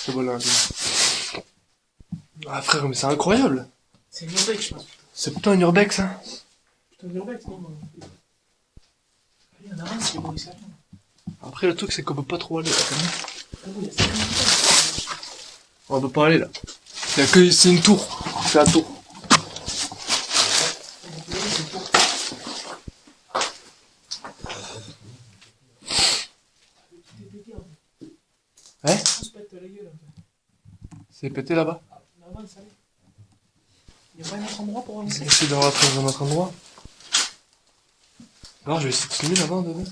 C'est bon là. Ah frère, mais c'est incroyable. C'est un urbex, je pense. C'est putain un urbex, hein. Putain, un urbex, non? Allez, on avance, c'est bon, il s'attend. Après, le truc, c'est qu'on peut pas trop aller là, quand même. Ah bon, il y a 50 minutes. On peut pas aller là. Il y a que, c'est une tour. C'est la tour. Hein? On se pète la gueule, en fait. C'est pété là-bas. On avance, allez. Il y a pas un autre endroit pour avancer? Essayer de rentrer dans un autre endroit. Non, je vais essayer de filmer là-bas, dedans.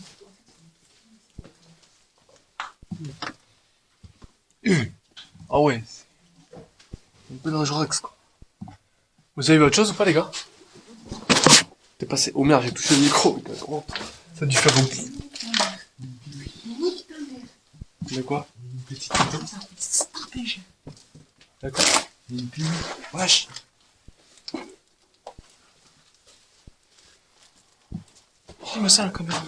Ah ouais. C'est un peu dangereux, quoi. Vous avez vu autre chose ou pas, les gars? T'es passé. Oh merde, j'ai touché le micro. Putain, comment ça a dû faire beaucoup. De quoi? Une petite stratège. D'accord. Une pile. Wesh. Je me sens la caméra.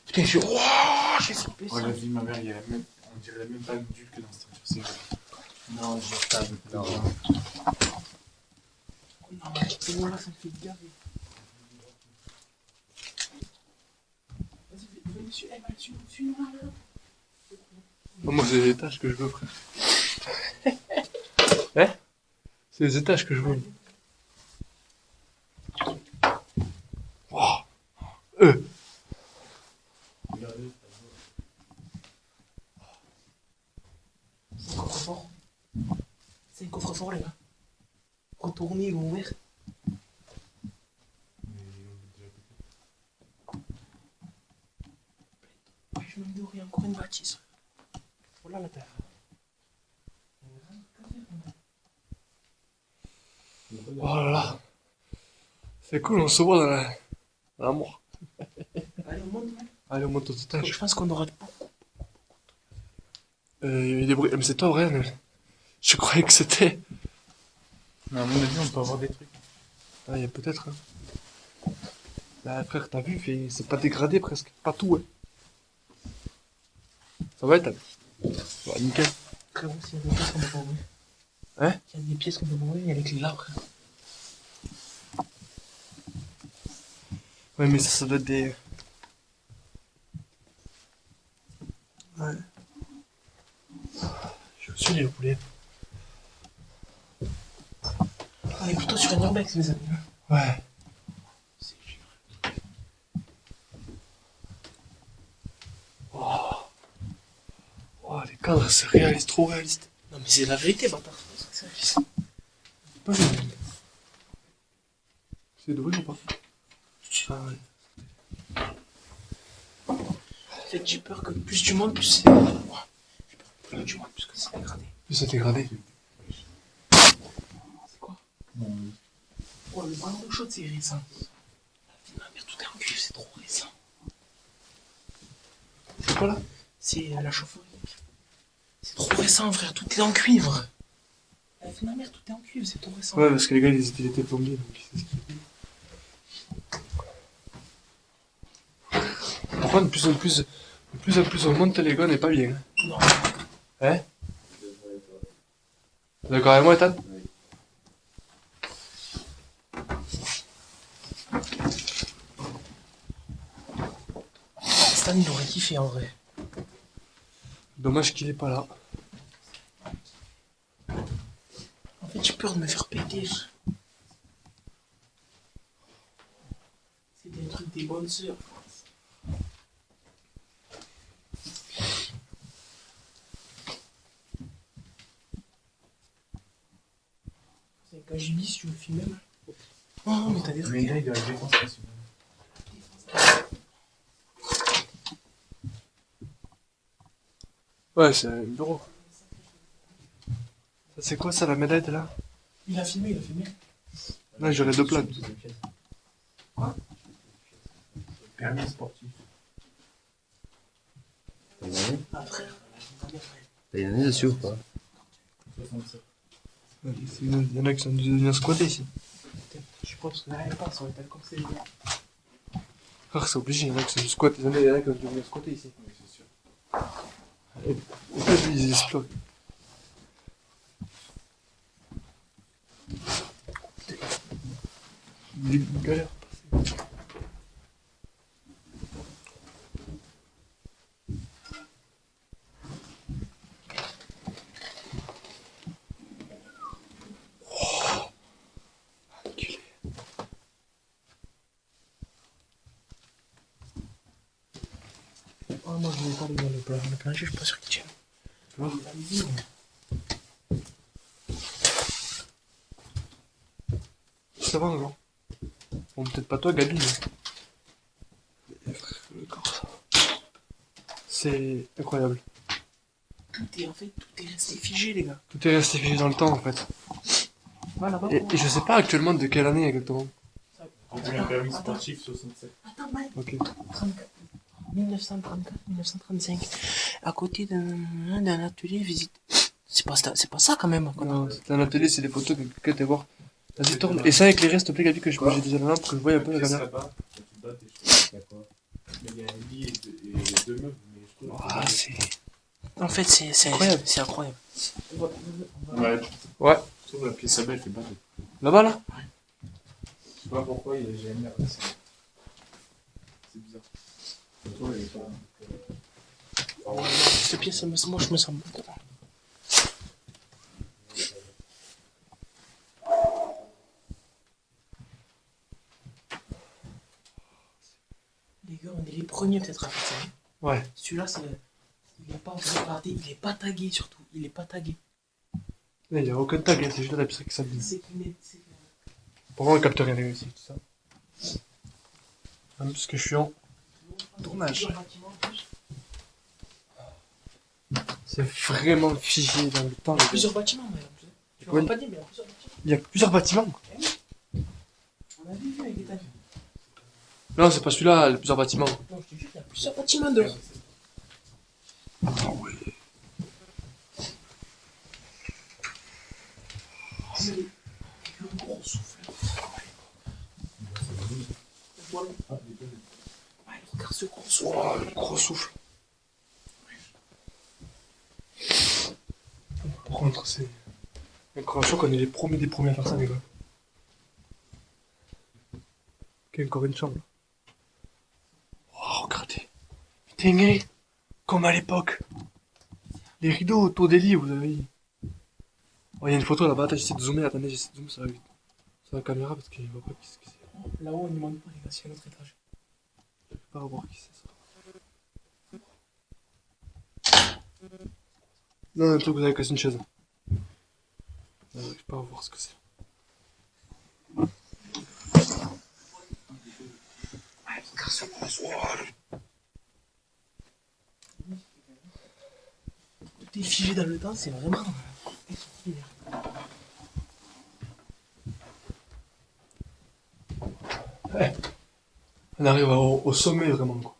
Putain, j'ai flippé ça. Ouais, la vie de ma mère, il y a la même, on dirait la même bague d'huile que dans cette voiture. Non, je tape. Non, c'est bon là, ça me fait gaver. Vas-y, venez dessus. Eh, mal dessus, suis-nous là. Moi, c'est les étages que je veux, frère. Hein? C'est les étages que je veux. Oh. Regardez, C'est un coffre-fort. C'est un coffre-fort, les gars. Retournez, ils vont ouvrir. Ouais, je me dis, il y a encore une bâtisse. Voilà la terre. Oh là là. C'est cool, on se voit dans l'amour. Allez, on monte, mec. Allez, on monte aux étages. Je pense qu'on aura Il y a eu des bruits. Mais c'est toi, vrai? Je croyais que c'était. mais à mon avis, on peut avoir des trucs. Ah, il y a peut-être. Hein. Là, frère, t'as vu, c'est pas dégradé presque. Pas tout, ouais. Ça va être. Ouais, nickel. Frérot, s'il y a des pièces qu'on peut pas ouvrir. Hein? Il y a des pièces qu'on peut pas ouvrir, il y a les clés là, frère. Ouais, mais ça doit être des. Ouais. Je suis les poulets. On est plutôt sur un urbex, les amis. Ouais. C'est génial. Oh, les cadres, c'est réaliste, trop réaliste. Non, mais c'est la vérité, bâtard. C'est Pas vu. C'est de bruit ou pas? Ah ouais. fait, j'ai peur que plus du monde, plus c'est. Ouais. J'ai peur que plus du monde, plus que c'est dégradé. Plus c'est dégradé. C'est quoi? Oh, le ballon d'eau chaude, c'est récent. La vie de ma mère, tout est en cuivre, c'est trop récent. C'est quoi là? C'est la chaufferie. C'est trop récent, frère, tout est en cuivre. La vie de ma mère, tout est en cuivre, c'est trop récent. Ouais, parce que les gars, ils étaient plombiers. Donc... Pourquoi de plus en plus on monte, les gars, n'est pas bien. Non. Hein? D'accord avec moi, Ethan? Stan, il aurait kiffé en vrai. Dommage qu'il est pas là. En fait, j'ai peur de me faire péter. C'est des trucs des bonnes sœurs. C'est un KGB si tu veux filmer. Oh, mais t'as des trucs. Mais là, il doit être défoncé. Ouais, c'est un bureau. Ça, c'est quoi ça, la médaille là? Il a filmé, il a filmé. Là, j'aurais deux plaques. Quoi? Permis sportif. Ah, frère. Il y en a dessus ou pas? 67. Il y en a qui sont dû venir squatter ici. Je sais pas, parce que là, elle passe, on est d'accord, c'est bien. Frère, c'est obligé, il y en a qui sont dû squatter. Il y en a qui ont dû venir squatter ici. Oui, c'est sûr. Et pourquoi lui, ils explosent? Il est une galère. Enculé. Oh, moi, je vais pas aller dans le plancher, je suis pas sûr qu'il tienne. Tu vois? Ça va, non? Bon, peut-être pas toi, Gabi, mais... Le corps. C'est incroyable. Tout est resté figé, les gars. Tout est resté figé dans le temps, en fait. Voilà, là-bas. Et je sais pas actuellement de quelle année exactement. On dit un permis sportif 67. Attends, Mike. Ok. 34. 1934, 1935. À côté d'un atelier visite. C'est pas ça quand même. Non, c'est un atelier, c'est des photos que quelqu'un t'es voir. Vas-y, tourne. Et ça éclairé, s'il te plaît, Gabi, que j'ai déjà la lampe, que je vois un peu la caméra. Là-bas, quand tu te battes, il y a quoi? Il y a un lit et deux meubles, mais je trouve Ah, c'est... En fait, c'est Incroyable. C'est incroyable. Ouais. Ouais. Je trouve la pièce à belle, elle fait pas de... Là-bas, là? Je sais pas pourquoi il est GMR. C'est bizarre. Toi, il est pas... Cette pièce, moi, je me sens bon dedans. Les gars, on est les premiers peut-être à faire ça. Ouais. Celui-là, il est pas regardé, il est pas tagué surtout. Il est pas tagué. Là, il y a aucun tag, hein, c'est juste la pièce qui s'abîme. C'est qu'il est. Pourquoi on capte rien ici, tout ça? Parce que je suis en tournage. C'est vraiment figé dans le temps, les gars. Plusieurs bâtiments, mais en plus. Tu Ouais. m'as pas dit, mais il y a plusieurs bâtiments. Il y a plusieurs bâtiments. On a vu avec des tags. Non, c'est pas celui-là, il y a plusieurs bâtiments. Non, je te jure, il y a plusieurs bâtiments dehors. Ah ouais. Oh, mais le gros souffle. Voilà. Ouais, regarde ce gros souffle. Oh, le gros souffle. Par contre, c'est... Encore un choc, on est les premiers des premiers à faire ça, les gars. Ok, encore une chambre. Oh, regardez. Putain, gris. Comme à l'époque. Les rideaux autour des lits, vous avez vu. Oh, il y a une photo là-bas, attends, j'essaie de zoomer, attendez, j'essaie de zoomer sur la caméra parce qu'il voit pas qui c'est. Là-haut, on ne demande pas, les gars, c'est un autre étage. Je peux pas voir qui c'est ça. Non, un truc, vous avez cassé une chaise. Je peux pas voir ce que c'est. Tout est figé dans le temps, c'est vraiment. On arrive au sommet vraiment, quoi.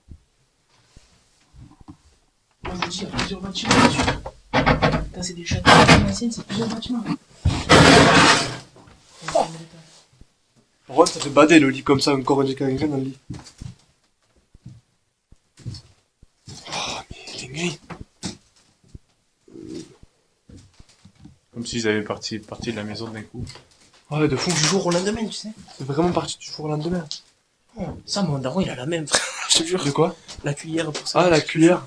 Moi, je dis, il y a plusieurs bâtiments dessus. Putain, c'est des châteaux anciennes, c'est plusieurs bâtiments. Oh. En vrai, ça fait bader le lit comme ça, encore un quelqu'un dans le lit. Oh, mais c'est gris. Comme s'ils avaient parti de la maison d'un coup. Ouais, de fond, Du jour au lendemain, tu sais. c'est vraiment parti du jour au lendemain. Oh, ça, mon daron, il a la même, frère. Je te jure. De quoi? La cuillère pour ça. Ah, la cuillère.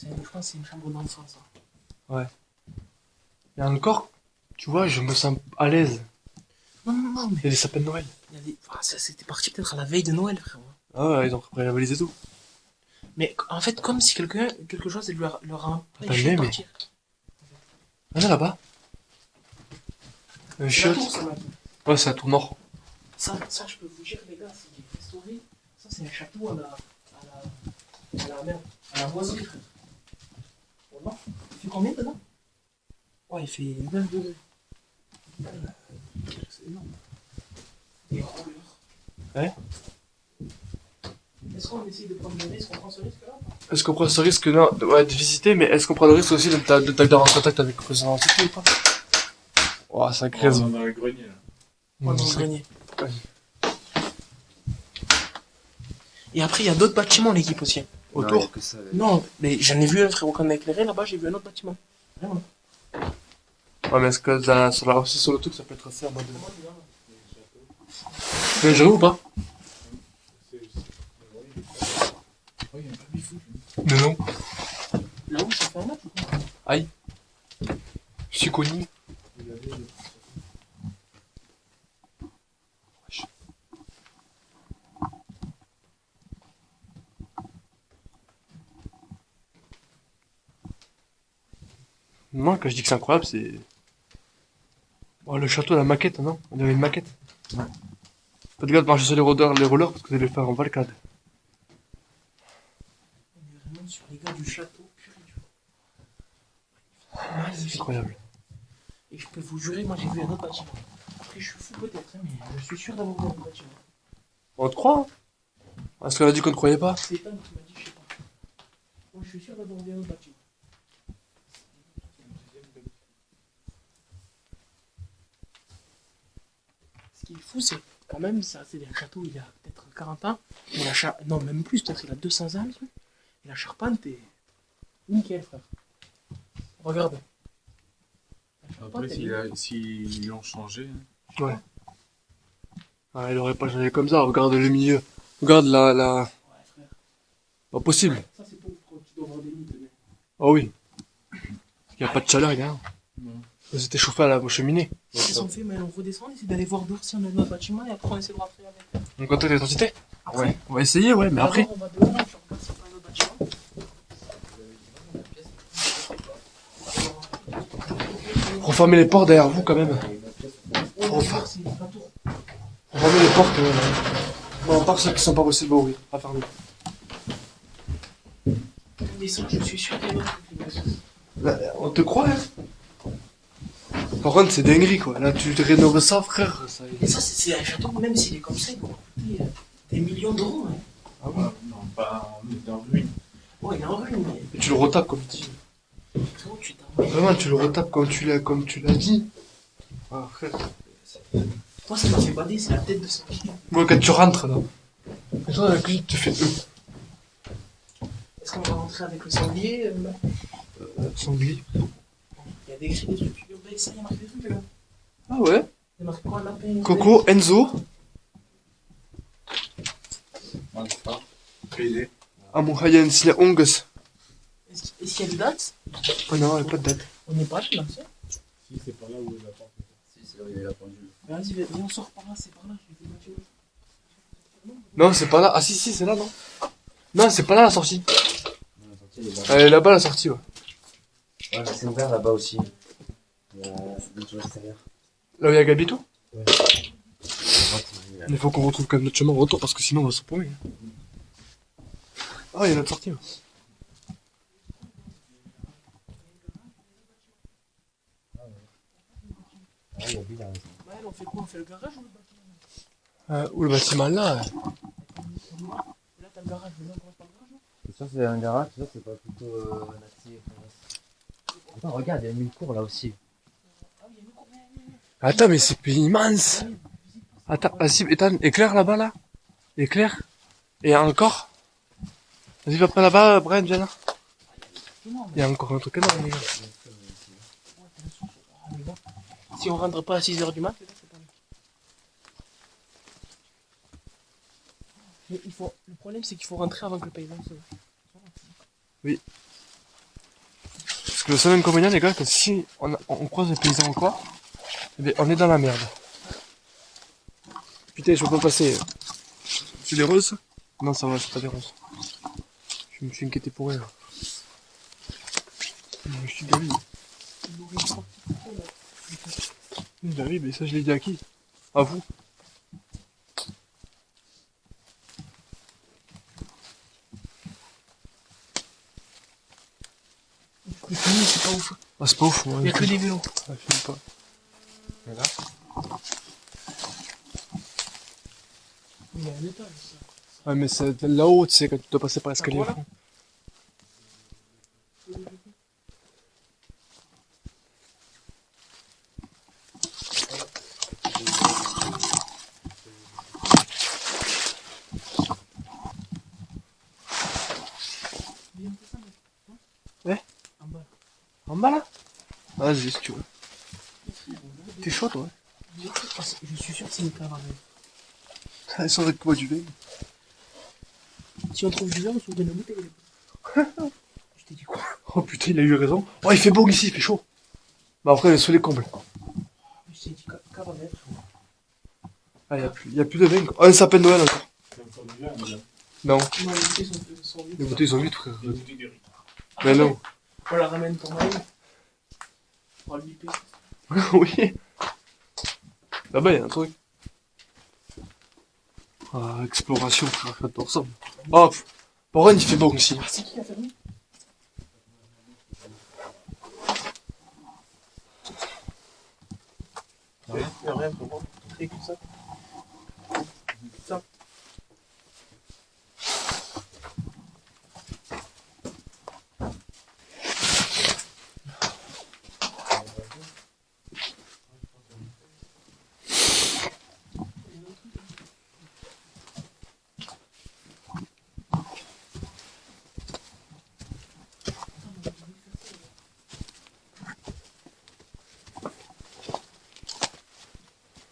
Je pense que c'est une chambre d'enfant, ça. Et encore, tu vois, je me sens à l'aise. Non, non, non, mais. Il y a des sapins de Noël. Il y a des... Ah, ça, c'était parti peut-être à la veille de Noël, frère. Ah ouais, ils ont préparé la valise et tout. Mais en fait, comme si quelque chose leur a Attendez, empêché de mais- partir. Ah, là, là-bas. Un C'est la chiotte. tour, ça, là. Ouais, c'est un tour nord. Ça, je peux vous dire, les gars, c'est des restaurés. Ça, c'est un château à la boiserie, frère. Voilà. Il fait combien dedans? Ouais, il fait 9 degrés. C'est énorme. Et couleurs. Ouais. Est-ce qu'on essaye de prendre le risque, on prend ce risque-là? Est-ce qu'on prend ce risque non, ouais, de visiter, mais est-ce qu'on prend le risque aussi d'être en contact avec le président Antiqué ou pas? Oh, ça crée. On est dans le grenier là. Moi, dans le grenier. Ouais. Et après, il y a d'autres bâtiments, l'équipe aussi. Autour. que ça. Non, mais j'en ai vu un, frérot, quand on a éclairé là-bas, j'ai vu un autre bâtiment. Vraiment. Ouais, mais est-ce que aussi sur le truc, ça peut être assez en mode. Tu veux jouer ou pas? Oh, il y a un baby foot. Mais non. Là-haut, ça fait un match ou quoi? Aïe. Je suis connu. Il avait le- Moi, quand je dis que c'est incroyable, c'est. Oh, le château, la maquette, non? On dirait une maquette. Ouais. Pas de garde marcher sur les rollers parce que vous allez le faire en valcade. On est vraiment sur les gars du château. Purée, tu vois. C'est Magnifique. incroyable. Et je peux vous jurer, moi j'ai vu un autre bâtiment. Après, je suis fou peut-être, hein, mais je suis sûr d'avoir vu un autre bâtiment. On te croit, hein? Parce qu'on a dit qu'on ne croyait pas. C'est Ethan qui m'a dit, je sais pas. Moi, je suis sûr d'avoir vu un autre bâtiment. Ce qui est fou, c'est quand même, ça, c'est un château, il a peut-être 40 ans. Mais non, même plus, peut-être il a 200 ans, le truc. Et la charpente est nickel, frère. Regarde. La charpente, Après, elle est- s'ils l'ont changé, hein. Ouais. Ah, il aurait pas changé comme ça. Regarde le milieu. Regarde la. Ouais, frère. Pas possible. Ça, c'est pour quand tu dois avoir des lits, mais. Oh oui. Il n'y a pas de chaleur, gars. Non. Ils étaient chauffés à la cheminée. Qu'est-ce qu'on fait, mais on redescend, on essaie d'aller voir dehors si on a notre bâtiment et après on essaie de rentrer avec. On contacte les entités? Après, Ouais. On va essayer, ouais, mais après. d'abord, on va dehors, on regarde si on a notre bâtiment. Refermez les portes derrière vous quand même. On va voir s'il y a pas tour. Refermez les portes. Non, par ceux qui sont pas possibles, oui. Refermez. Mais ça, je suis sûr qu'il y a d'autres trucs. Là, on te croit, hein? Par contre, c'est dinguerie, quoi. Là, tu rénoves ça, frère. Ça... Et ça, c'est un château, même s'il est comme ça, il doit coûter des millions d'euros. Hein. Ah ouais. Non, pas en étant ruine. Ouais, il est en ruine, mais. Et tu le retapes comme tu dis. Frérot, tu t'en. Vraiment, tu le retapes comme tu l'as dit. Ah, frère. Moi, ça m'a fait bader, c'est la tête de ce pied. Moi, quand tu rentres, là. Et toi, la cuisine, tu fais Est-ce qu'on va rentrer avec le sanglier sanglier. Il y a des cris, des trucs. Ça, il y a marqué des trucs, là. Ah ouais? Il y a marqué quoi, lapin Coco, Enzo, Alpha, PD. Amouhayen, Sina Ongus. Est-ce qu'il y a des dates? Oh non, il n'y a pas de date. On n'est pas là, ça. Si, c'est par là où la porte est. Si, c'est là où il y a la pendule. Vas-y, viens, on sort par là, c'est par là. Je vais te motiver. Non, c'est pas là. Ah si, si, c'est là, non? Non, c'est pas là la sortie. Non, la sortie, elle est là. Elle est là-bas la sortie, ouais. Ouais, mais c'est ouvert là-bas aussi. Il y a des tours extérieures. Là où il y a Gabito. Ouais. À droite, il y a- Il faut qu'on retrouve quand même notre chemin en retour parce que sinon on va se paumer. Ah, il y a notre sortie. Ouais. Ah, il y a lui, il a raison. Ouais, on fait quoi? On fait le garage ou le bâtiment? Où le bâtiment là? Là, t'as le garage, mais là, on commence par le garage, non? C'est sûr que c'est un garage, c'est sûr que c'est pas plutôt natif. Attends, regarde, il y a une cour là aussi. Ah oui, il y a une cour, viens. Attends, mais c'est immense. Attends, vas-y, Ethan, éclaire là-bas là. Éclaire. Et encore. Vas-y, va pas là-bas, Brian, viens là. Il y a encore un truc énorme, les gars. Ah, mais bon. Si on rentre pas à 6h du mat, c'est pas mal. Mais le problème, c'est qu'il faut rentrer avant que le paysan se. Parce que le seul inconvénient, les gars, c'est que si on croise les paysans ou quoi, eh bien, on est dans la merde. Putain, je peux pas passer. C'est des roses? Non, ça va, c'est pas des roses. Je me suis inquiété pour eux. Je suis David. David, mais ça, je l'ai dit à qui? À vous. Le film, c'est pas ouf. Ah, c'est pas ouf, moi. Il y a que des vélos. Ça filme pas. Il y a un étage, ça. Ouais, mais c'est là-haut, tu sais, quand tu dois passer par l'escalier. voilà. En bas là? Vas-y, si tu veux. T'es chaud, toi? Je suis sûr que c'est une cave à vin. Elles sont avec quoi du vin? Si on trouve du vin, on se donne la bouteille. Je t'ai dit quoi? Oh putain, il a eu raison. Oh, il fait beau ici, il fait chaud. Bah après, sous les combles. Je t'ai dit cave à vin. Ah, y a plus de vin. Oh, un sapin de Noël encore. C'est encore du vin, mais là. Non, Non, les bouteilles sont vides. les bouteilles sont vides, frère. Des bouteilles de riz. Mais non. On la ramène pour Noël. On va le biper. Oui. Là-bas, il y a un truc. Ah, exploration, frère, j'adore ça. Oh, par contre, il fait bon ici. C'est qui qui a fermé? Rien pour moi. Et comme ça. Ça.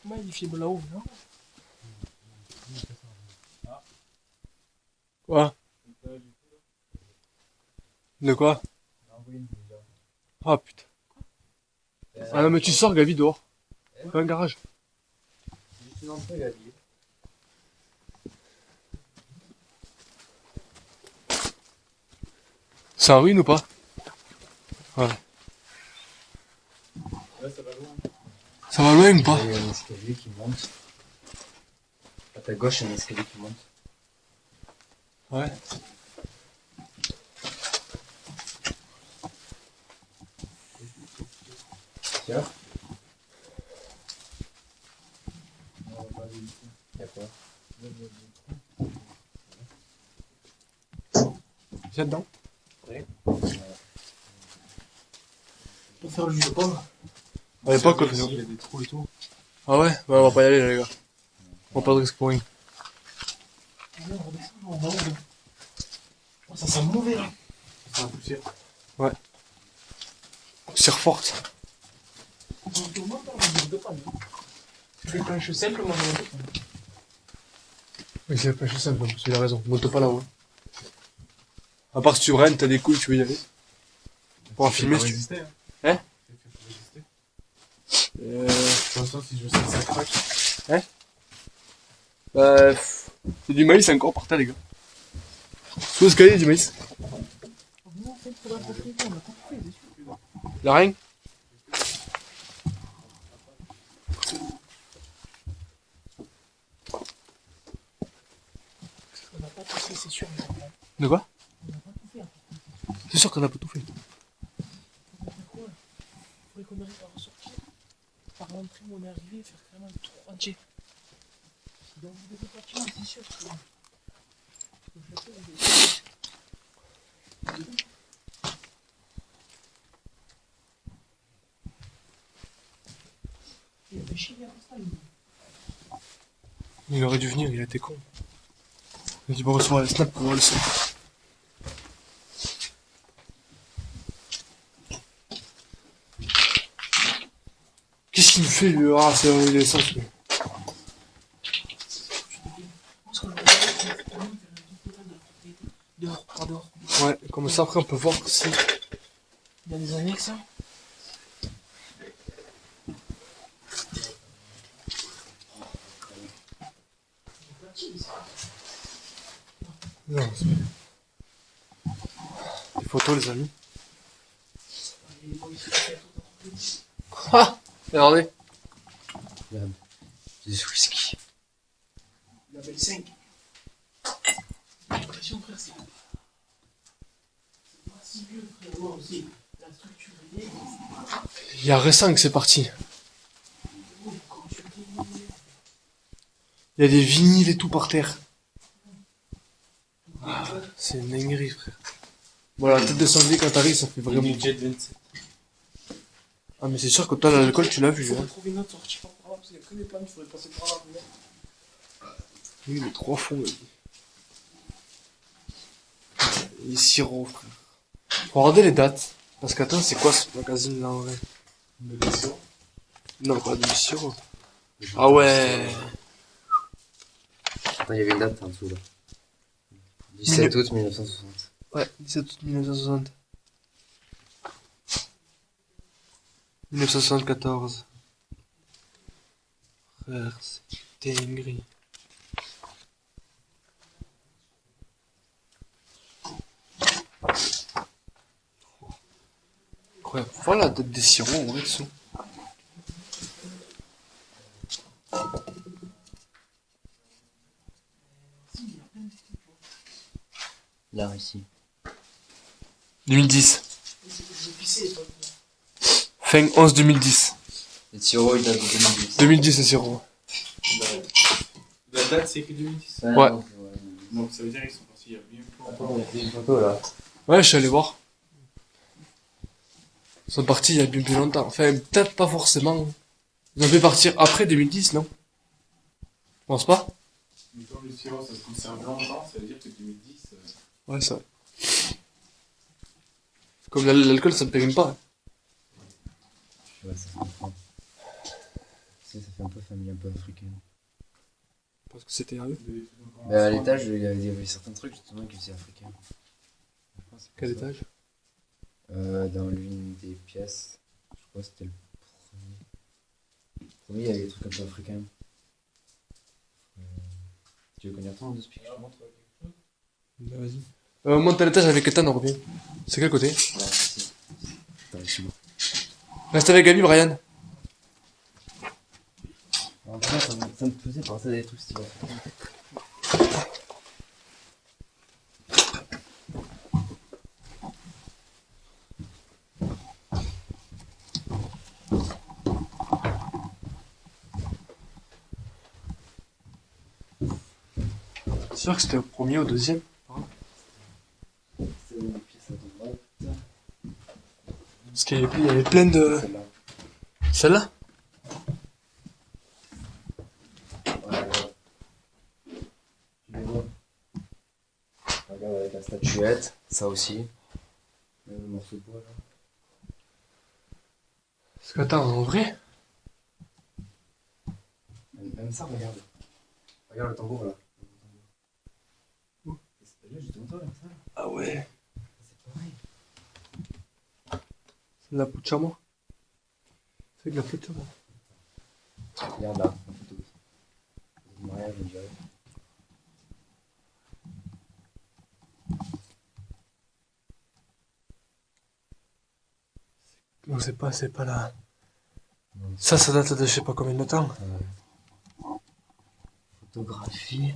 Comment il fait là-haut, non? Quoi? De quoi? Ah putain. Ah non, mais tu sors, Gavi, dehors. Fais un garage. Juste une entrée, la vie. C'est en ruine ou pas? Ouais. Là, ça va loin. Ça va loin ou pas? Il y a un escalier qui monte. À ta gauche, il y a un escalier qui monte. Ouais. Tiens. On va pas aller ici. Il y a quoi? Viens dedans. Pour faire le jus de pomme. À l'époque, on faisait. Il y a des trous et tout. Ah ouais? Ouais, on va pas y aller, là, les gars. On va pas de risque pour rien. On va redescendre, on va où? Oh, ça sent mauvais là. C'est un poussière. Serre forte. On peut au moins faire le jus de pomme. Des planches simplement. Oui, c'est pas simple, parce qu'il a raison. Monte pas là-haut. À part si tu rennes, t'as des couilles, tu veux y aller. Pour en filmer, si tu veux. résister, hein. Hein? C'est fait pour résister. De toute façon, si je sais que ça craque. C'est du maïs encore par terre, les gars. Sous l'escalier, il y a du maïs. Non, en fait, il faudra protéger, on a pas fait, c'est sûr. La reine? On n'a pas tout fait, c'est sûr. De quoi? On n'a pas tout fait. C'est sûr qu'on a pas tout fait. On va faire quoi? Il faudrait qu'on arrive à ressortir. Par l'entrée où on est arrivé, faire carrément le tour entier. Si dans vous devez partir, c'est sûr que. Le château, il est. Il a fait chier à ça, lui. Il aurait dû venir, il a été con. Il a dit, bon, recevoir la snap pour voir le son. Qu'est-ce qu'il me fait, lui? Ah, c'est il est sens, lui. Parce qu'on a faire un total de la propriété. Dehors, par dehors. Ouais, comme ça, après, on peut voir si. Il y a des annexes. Non, c'est bien. Les photos, les amis. Ah! Regardez. Regarde. Des whisky. La belle 5. L'impression, frère, c'est pas si vieux, frère. Moi aussi, la structure est née. Il y a récent que c'est parti. Il y a des vinyles et tout par terre. Ah, c'est une dinguerie, frère. Bon, la tête de sanglier, quand t'arrives, ça fait vraiment. Jet 27. Ah, mais c'est sûr que toi, l'alcool, tu l'as Il vu, faudrait hein. trouver une autre sortie par là, parce qu'il y a que des plans, il faudrait passer par là. Oui, les 3 fonds, là. Les sirops, frère. Faut regarder les dates. Parce qu'attends, c'est quoi ce magazine là en vrai? Une émission. Non, pas de mission. Ah ouais. Attends, il y avait une date en dessous là. 17 août 1960. Ouais, 17 août 1960. 1974. Frère, c'est dinguerie. Incroyable. Voilà la date des sirop en vrai dessous. Là, ici. 2010. J'ai pissé, toi. Fin 11 2010. Le sirop, il date de 2010. 2010 les sirops. La date, c'est écrit 2010. Ouais. Donc ça veut dire qu'ils sont partis il y a bien plus longtemps. Attends, on a fait une photo là. Ouais, je suis allé voir. Ils sont partis il y a bien plus longtemps. Enfin, peut-être pas forcément. Ils ont pu partir après 2010, non? Je pense pas. Mais comme le sirop, ça se conserve longtemps, ça veut dire que 2010. Ouais, ça. Comme l'alcool, ça ne périme pas. Hein. Ouais, ça se comprend. Ça fait un peu famille, un peu africaine. Parce que c'était à eux. Mais à l'étage, il y avait certains trucs justement qui étaient africains. Je pense que c'est pour Quel ça. étage? Dans l'une des pièces, je crois que c'était le premier. Le premier, il y avait des trucs un peu africains. Tu veux qu'on y retourne de ce pic? Bah, vas-y. Monte à l'étage avec Ethan, on revient. C'est quel côté? Ouais, si. Attends, ici. Reste avec Gabi, Brian. En tout cas, ça me faisait penser à des trucs stylés. C'est sûr que c'était au premier ou au deuxième? C'est une pièce à droite. Parce qu'il y avait plein de... Celle-là. Celle-là? Ouais, tu les vois. Regarde avec la statuette, ça aussi. Même le morceau de bois là. Parce que attends, en vrai? Même ça, regarde. Regarde le tambour là. Où? C'est là, juste en toi, là, ça. Ah ouais. C'est pareil. C'est de la peau de chameau. C'est de la peau de chameau. Regarde là, la photo. Le mariage, on dirait. Donc c'est pas là. Ça date de je sais pas combien de temps. Photographie.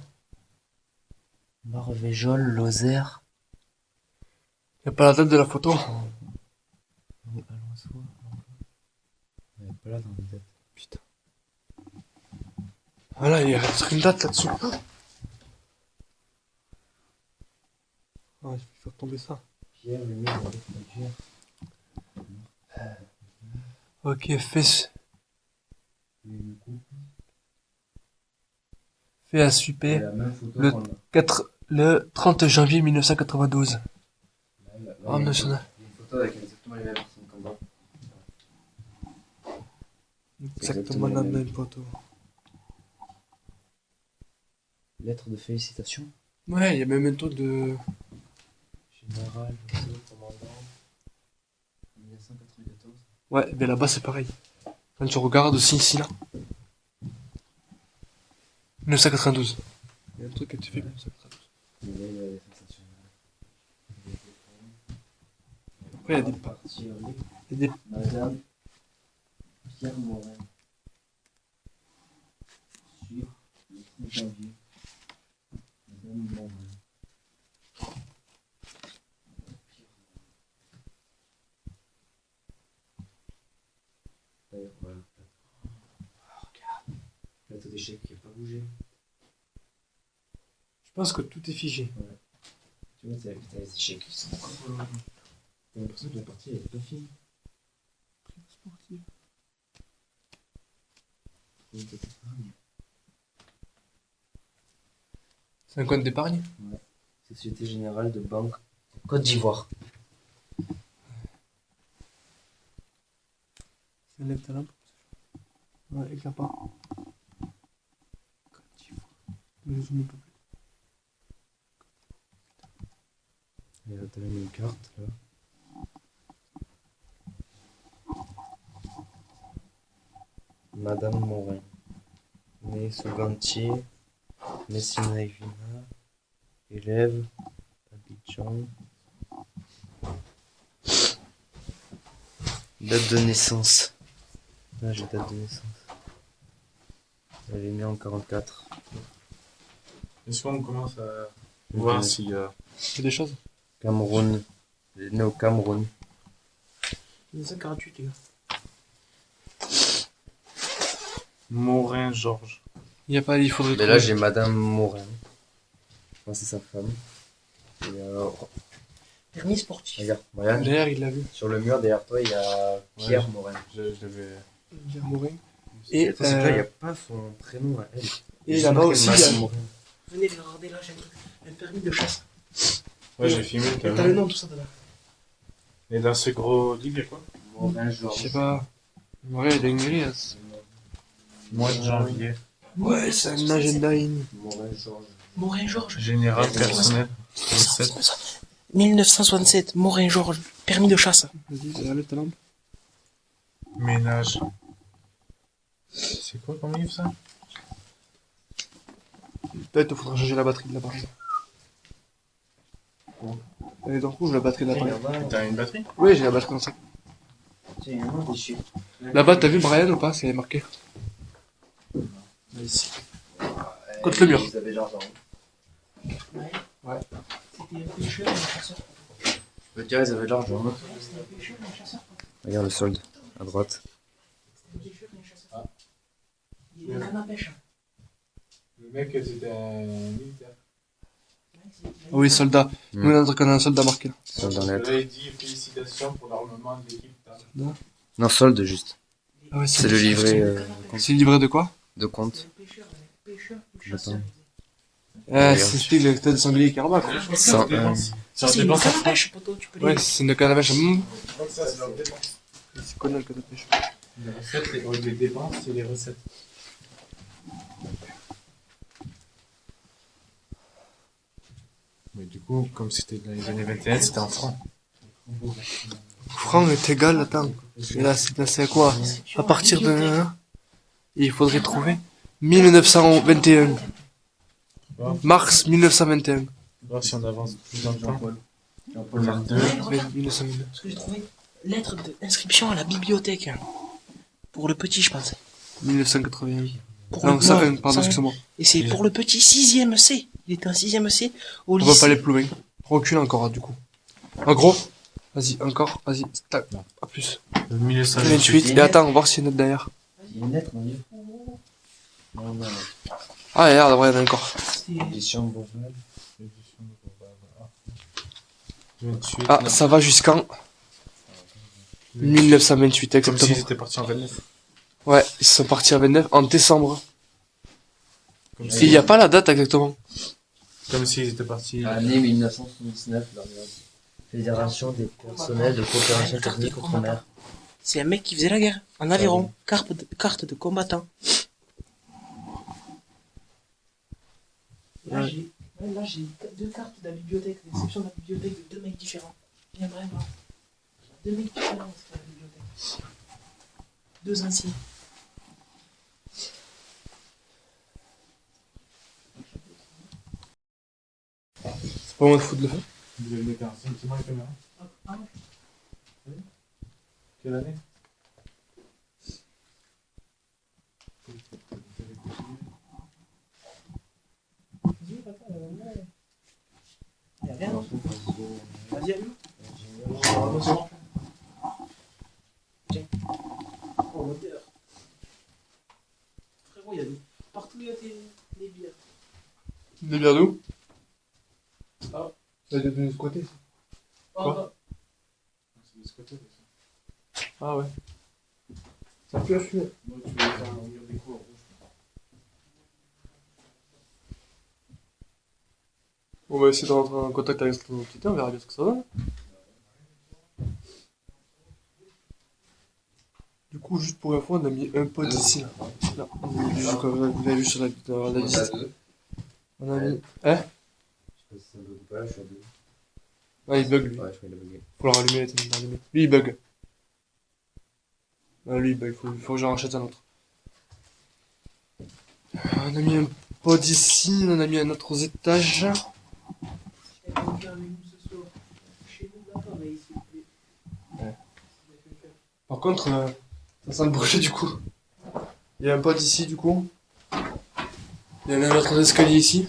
Marvéjol, Lozère. Y a pas la date de la photo. Oui, Alençon. Elle est pas là dans la tête. Putain. Voilà, il y a peut-être une date là-dessous. Ah, il faut faire tomber ça. Pierre, le mur, avec la pierre. Ok, fait Une coupe. à Et super. la même photo Le qu'on a. le 30 janvier 1992. Là, Ah, national. il y a une photo avec exactement les mêmes personnes comme moi. Exactement la même photo. Lettre de félicitations. Ouais, il y a même un taux de... Général, José, commandant. 1994. Ouais, mais là-bas c'est pareil. Quand tu regardes aussi ici là. 1992. Il y a un truc qui a été fait 1992. Mais là, il y a des sensations. Après, il y a des... Partir, il y a des... Madame Pierre Morin. Sur le 30 janvier. Madame Morin. D'ailleurs, voilà. Oh, regarde. Plateau d'échecs qui n'a pas bougé. Je pense que tout est figé. Tu vois, c'est les échecs qui sont encore là. J'ai l'impression que la partie elle est pas finie. C'est un compte d'épargne? Société Générale de Banque Côte d'Ivoire. Lève ta lampe. Ouais, éclaire pas. Mais je zoome un peu plus. Et là, t'as une carte, là. Madame Morin. Née sous Gantier. Messina Evina. Élève. Abidjan. Date de naissance. Là, j'ai date de naissance. Elle est née en 44. Est-ce qu'on commence à voir s'il y a... C'est des choses. Cameroun. Elle est née au Cameroun. 1948, les gars. Morin Georges. Il faudrait Mais là, j'ai Madame Morin. Moi, c'est sa femme. Et alors, Permis sportif. regarde, regarde. Derrière, il l'a vu. Sur le mur derrière toi, il y a Pierre Morin. Je l'avais... Il y a Morin. Et Et, attends, c'est que là, il n'y a pas son prénom à elle. et Juste là-bas marqué aussi, Madame il y a... Morin. Venez regarder là, j'ai un permis de chasse. Ouais, j'ai filmé. Et t'as le nom, tout ça dedans. Et dans ce gros livre, il y a quoi? Morin Je Georges. sais pas. Ouais, il a une grille. Mois de janvier. Ouais, c'est un agenda in. Morin Georges. Morin Georges. Général personnel. 27. 1967, Morin Georges. Permis de chasse. Vas-y, enlève ta lampe. Ménage. C'est quoi comme livre ça? Peut-être il faudra changer la batterie de l'appareil. Elle est dans le rouge, la batterie de l'appareil. T'as une batterie? Oui, j'ai la batterie dans ça. Là-bas, t'as vu Brian ou pas? C'est marqué. Ici. Contre le mur. Ils avaient l'argent. Ouais. C'était un pêcheur et un chasseur. Je peux te dire, ils avaient de l'argent. C'était un pêcheur et un chasseur. Regarde le solde, à droite. C'était un pêcheur et un chasseur. Il y avait un canne à pêche. Le mec, c'était un militaire. Ah oui, soldat. Hmm. Nous, on a un soldat marqué là. Solde en Là, lettres. il dit félicitations pour l'armement de l'équipe. Non, solde juste. Ah ouais, C'est le livret C'est livré de quoi? de compte. Un pêcheur, un chasseur. C'était le tête de sanglier Karma quoi. 101. C'est en C'est une dépense. canne à pêche, poteau, tu peux les... Ouais, c'est une canne à pêche. Je crois que ça, c'est leur dépense. C'est quoi le canne à pêche? Les recettes, les dépenses, c'est les recettes. Mais du coup, comme c'était dans les années 21, c'était en francs. Franc est égal, attends. Et là, c'est à quoi? À partir de... Il faudrait trouver 1921. Mars 1921. Voir si on avance plus dans le temps. Ouais, regarde, 1922. ce que j'ai trouvé. Lettre d'inscription à la bibliothèque. Pour le petit, je pense. 1981. Pour Non, le... ça, non, pardon, ça- excuse-moi. Et c'est pour le petit 6e C. Il était en 6e C au On lycée. va pas aller plus loin. Recule encore, du coup. En gros, vas-y, encore, vas-y, tac, à plus. 1928. 28, et attends, on va voir s'il y a une note derrière. Il y a une lettre dans le livre. Non, non. Ah, regarde, ouais, il y en a encore. C'était- Édition Beauval. 28. Ah, ça va jusqu'en 1928, Comme exactement. s'ils étaient partis en 29. Ouais, ils sont partis à 29 en décembre. Comme Et il n'y a pas la date exactement. Comme s'ils étaient partis. Année 1979, la Fédération des personnels de coopération technique outre-mer. C'est un mec qui faisait la guerre. En aviron. Carte de combattant. Là, j'ai deux cartes de la bibliothèque, l'exception de la bibliothèque de deux mecs différents. Viens, vraiment. Deux mecs différents, c'est la bibliothèque. Deux anciens. C'est pas moi de foutre le feu. Vous avez mettre un sentiment et caméra. Ah, Quelle année? Y'a rien, non? Vas-y, allume. Tiens. Oh, moteur. Frérot, y'a des... Partout, il y a des bières. Des bières d'où? Ah, ça a été de ce côté. Quoi? C'est de ce côté. Ah ouais. Ça pue à fumer. Moi, tu veux faire un mur des cours rouge. On va essayer de rentrer en contact avec cette entité, on verra bien ce que ça donne. Du coup, coup, juste pour info, on a mis un pote ici, là. Là, on a mis, comme vous l'avez vu sur dans la On est à visite. deux. On a mis... Hein? Je sais pas si ça bug ou pas, je suis à deux. Ah, il bug, lui. Ouais, je crois qu'il a bugué. Faut le rallumer, attends, le rallumer. Lui, il bug. Ah, lui, il bug. Faut que j'en rachète un autre. On a mis un pod ici, on en a mis un autre aux étages. Il y a quelqu'un avec nous ce soir. Chez vous, l'appareil, s'il vous plaît. Ouais. S'il y a quelqu'un. Par contre, ça sent le brûler du coup. Il y a un pod ici du coup. Il y en a un autre escalier ici.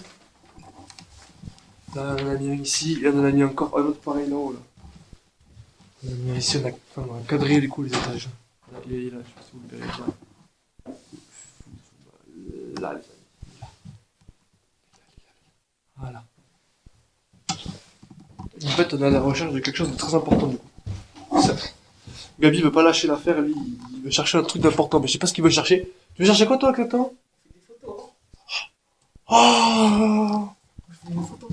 Là, on en a mis un ici, et on en a mis encore un autre pareil là-haut. Là. On a mis ici, on a cadré du coup les étages. Là, il est là, je sais pas si vous le verrez. Là, les amis. Voilà. En fait, on est à la recherche de quelque chose de très important du coup. Ça- Gabi veut pas lâcher l'affaire, lui, il veut chercher un truc d'important, mais je sais pas ce qu'il veut chercher. Tu veux chercher quoi toi exactement? On fait des photos, Oh hein. Je fais une photo.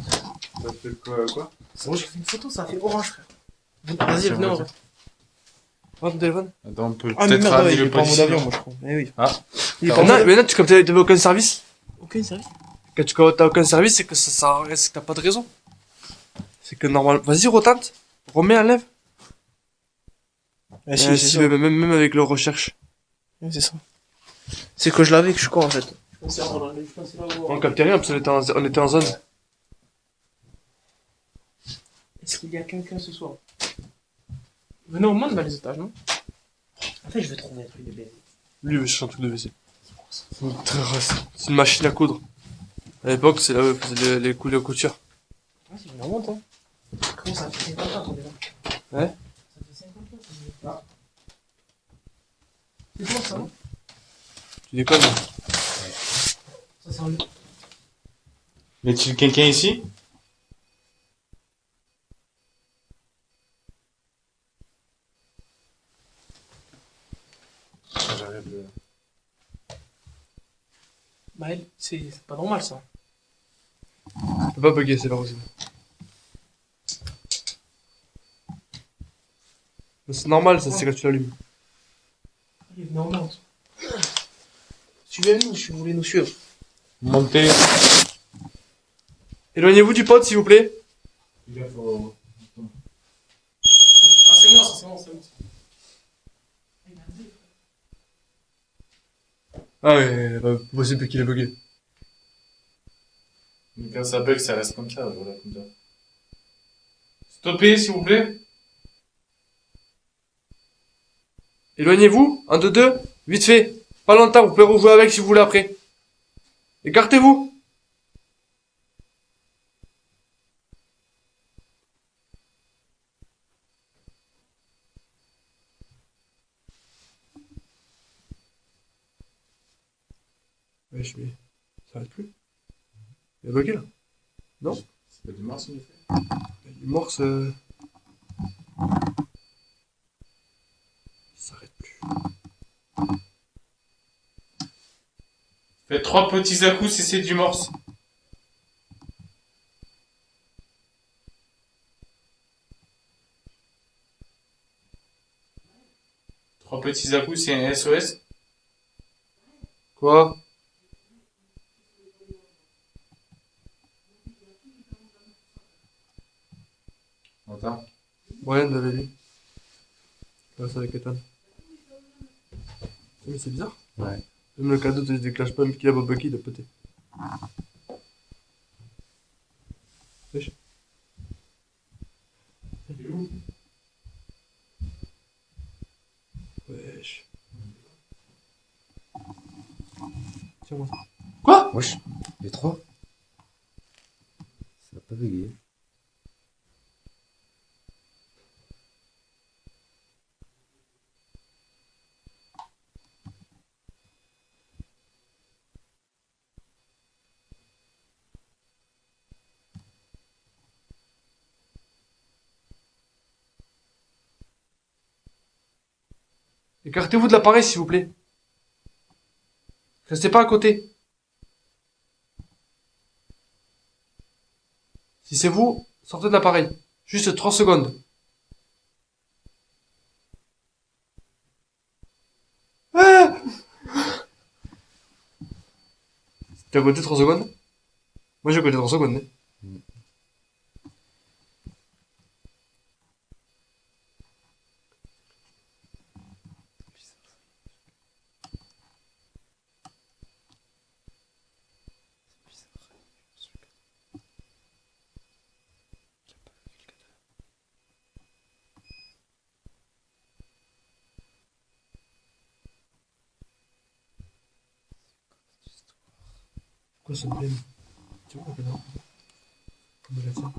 Ça fait quoi? Moi, j'ai fait une photo, ça fait orange, frère. Vas-y, venez, on va. Prends ton téléphone. Attends, on peut Ah, mais peut-être merde, ramener ouais, il le est pas en mode policier. avion, moi, je crois. Eh oui. Ah. Il est T'as pas en Non, mode... mais là, comme t'avais aucun service, Ok, sérieux. quand t'as aucun service, c'est que c'est que t'as pas de raison. C'est que normalement, vas-y, retente. Remets, enlève. Ah, si, c'est si, ça. même avec leur recherche. Ouais, c'est ça. C'est que je l'avais que je suis con, en fait. Je pensais On captait rien parce qu'on était en zone. Est-ce qu'il y a quelqu'un ce soir? Venez, on monte dans les étages, non? En fait, je vais trouver un truc de baiser. Lui, il veut chercher un truc de WC. C'est une machine à coudre. À l'époque, c'est là où il faisait les coups de couture. Ah, c'est une honte, hein. Comment ça fait 50 ans, toi, déjà? Ouais. Ça fait 50 ans, ça fait... C'est quoi, ça, non? Tu déconnes. Ça, c'est un... Y a-t-il quelqu'un ici? Maël, c'est pas normal, ça. Ça peut pas bugger, c'est pas possible. Mais c'est normal, ça, c'est quand tu l'allumes. Allez, venez, on monte. Suivez-nous, si vous voulez nous suivre. Montez. Éloignez-vous du pote, s'il vous plaît. Il faut... Ah, c'est moi, ça, c'est moi, c'est moi. Ah ouais, bah, possible qu'il ait bugué. Mais quand ça bug, ça reste comme ça, voilà, comme ça. Stoppez, s'il vous plaît. Éloignez-vous, 1, 2, 2, vite fait. Pas longtemps, vous pouvez rejouer avec si vous voulez après. Écartez-vous. Wesh, mais ça arrête plus. Il a bugué là. Non? C'est pas du mars, il fait. Il morse. Il s'arrête plus. Faites 3 petits à-coups si c'est du morse. Trois petits à-coups, c'est un SOS. Quoi? Attends. Brian l'avait lu. Là, c'est avec Ethan. Mais c'est bizarre. Ouais. Même le cadeau ne se déclenche pas, même qu'il a Bob Bucky, il a pété. Wesh. C'est où? Wesh. Tiens-moi ça. Quoi? Wesh, les trois. Ça a pas bugué. Écartez-vous de l'appareil, s'il vous plaît. Restez pas à côté. Si c'est vous, sortez de l'appareil. Juste 3 secondes. T'as compté 3 secondes? Moi j'ai compté 3 secondes. Hein. Pourquoi ça me plaît? Tu vois, là, comme elle a ça.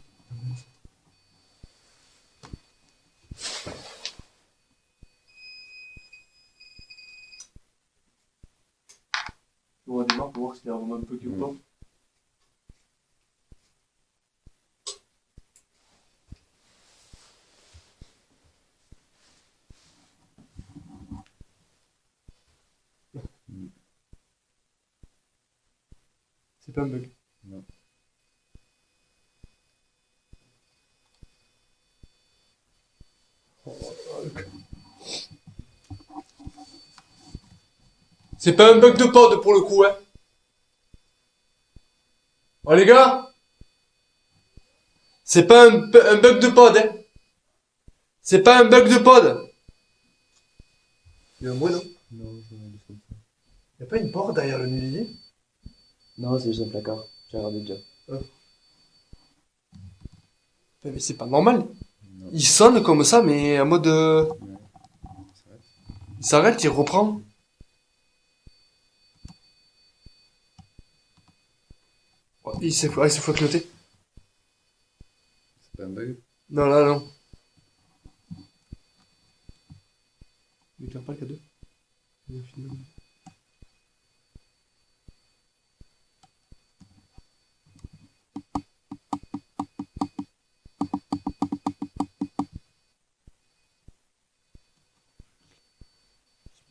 On va démarrer pour voir s'il y a vraiment un peu qui ou pas. C'est pas un bug. Non. C'est pas un bug de pod pour le coup, hein. Oh les gars, c'est pas un bug de pod, hein. C'est pas un bug de pod. Il y a un bruit, non? Non, je me dis comme ça. Y'a pas une porte derrière le nuisier? Non, c'est juste un placard. J'ai regardé déjà. Mais c'est pas normal. Non. Il sonne comme ça, mais en mode... Ouais. Ça va. Il s'arrête, il reprend. Oh, il s'est fait clignoter. C'est pas un bug? Non, là, non. Il éclaire pas le K2. Il a fini.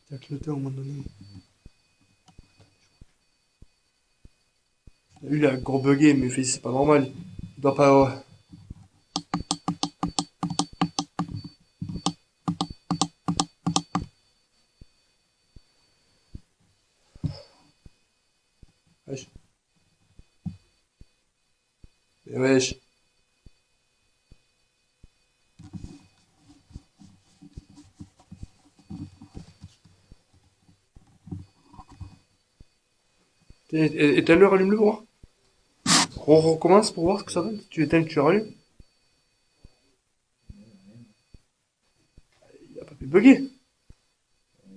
Il a clignoté à un moment donné. Lui, il a gros bugué, mais c'est pas normal. Il doit pas... ouais. Wesh. Mais wesh. Éteins le, rallume-le pour voir. On recommence pour voir ce que ça donne. Si tu éteins, tu rallumes. Il a pas pu bugger.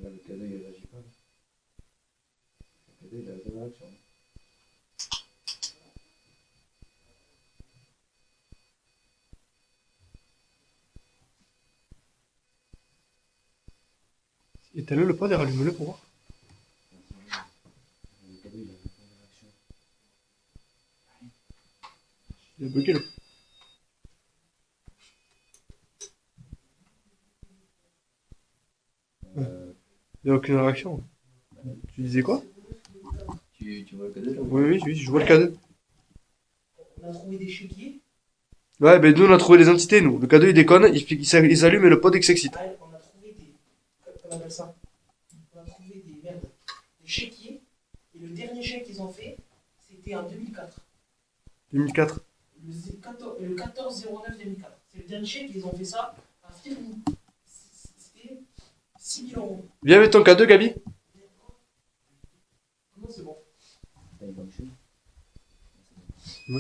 Là, le cadeau, il réagit pas. Le cadeau, il a zéro réaction. Éteins-le le pod et rallume-le pour voir. Le cadeau, il a zéro réaction. Il a bugué là. Il a aucune réaction. Tu disais quoi? Tu vois le cadeau là? Oui, oui, je vois le K2. On a trouvé des chéquiers. Ouais, ben nous on a trouvé les entités, nous. Le K2 il déconne, il s'allume et le pod il s'excite. Ah, on a trouvé des. Comment on appelle ça? On a trouvé des merdes. Des chéquiers. Et le dernier chèque qu'ils ont fait, c'était en 2004. 2004. Le 14-09-2004. C'est le dernier chèque qu'ils ont fait ça à Firmini. C'était 6 000 euros. Viens avec ton K2, Gabi. Non, c'est bon. T'as une fonction? Je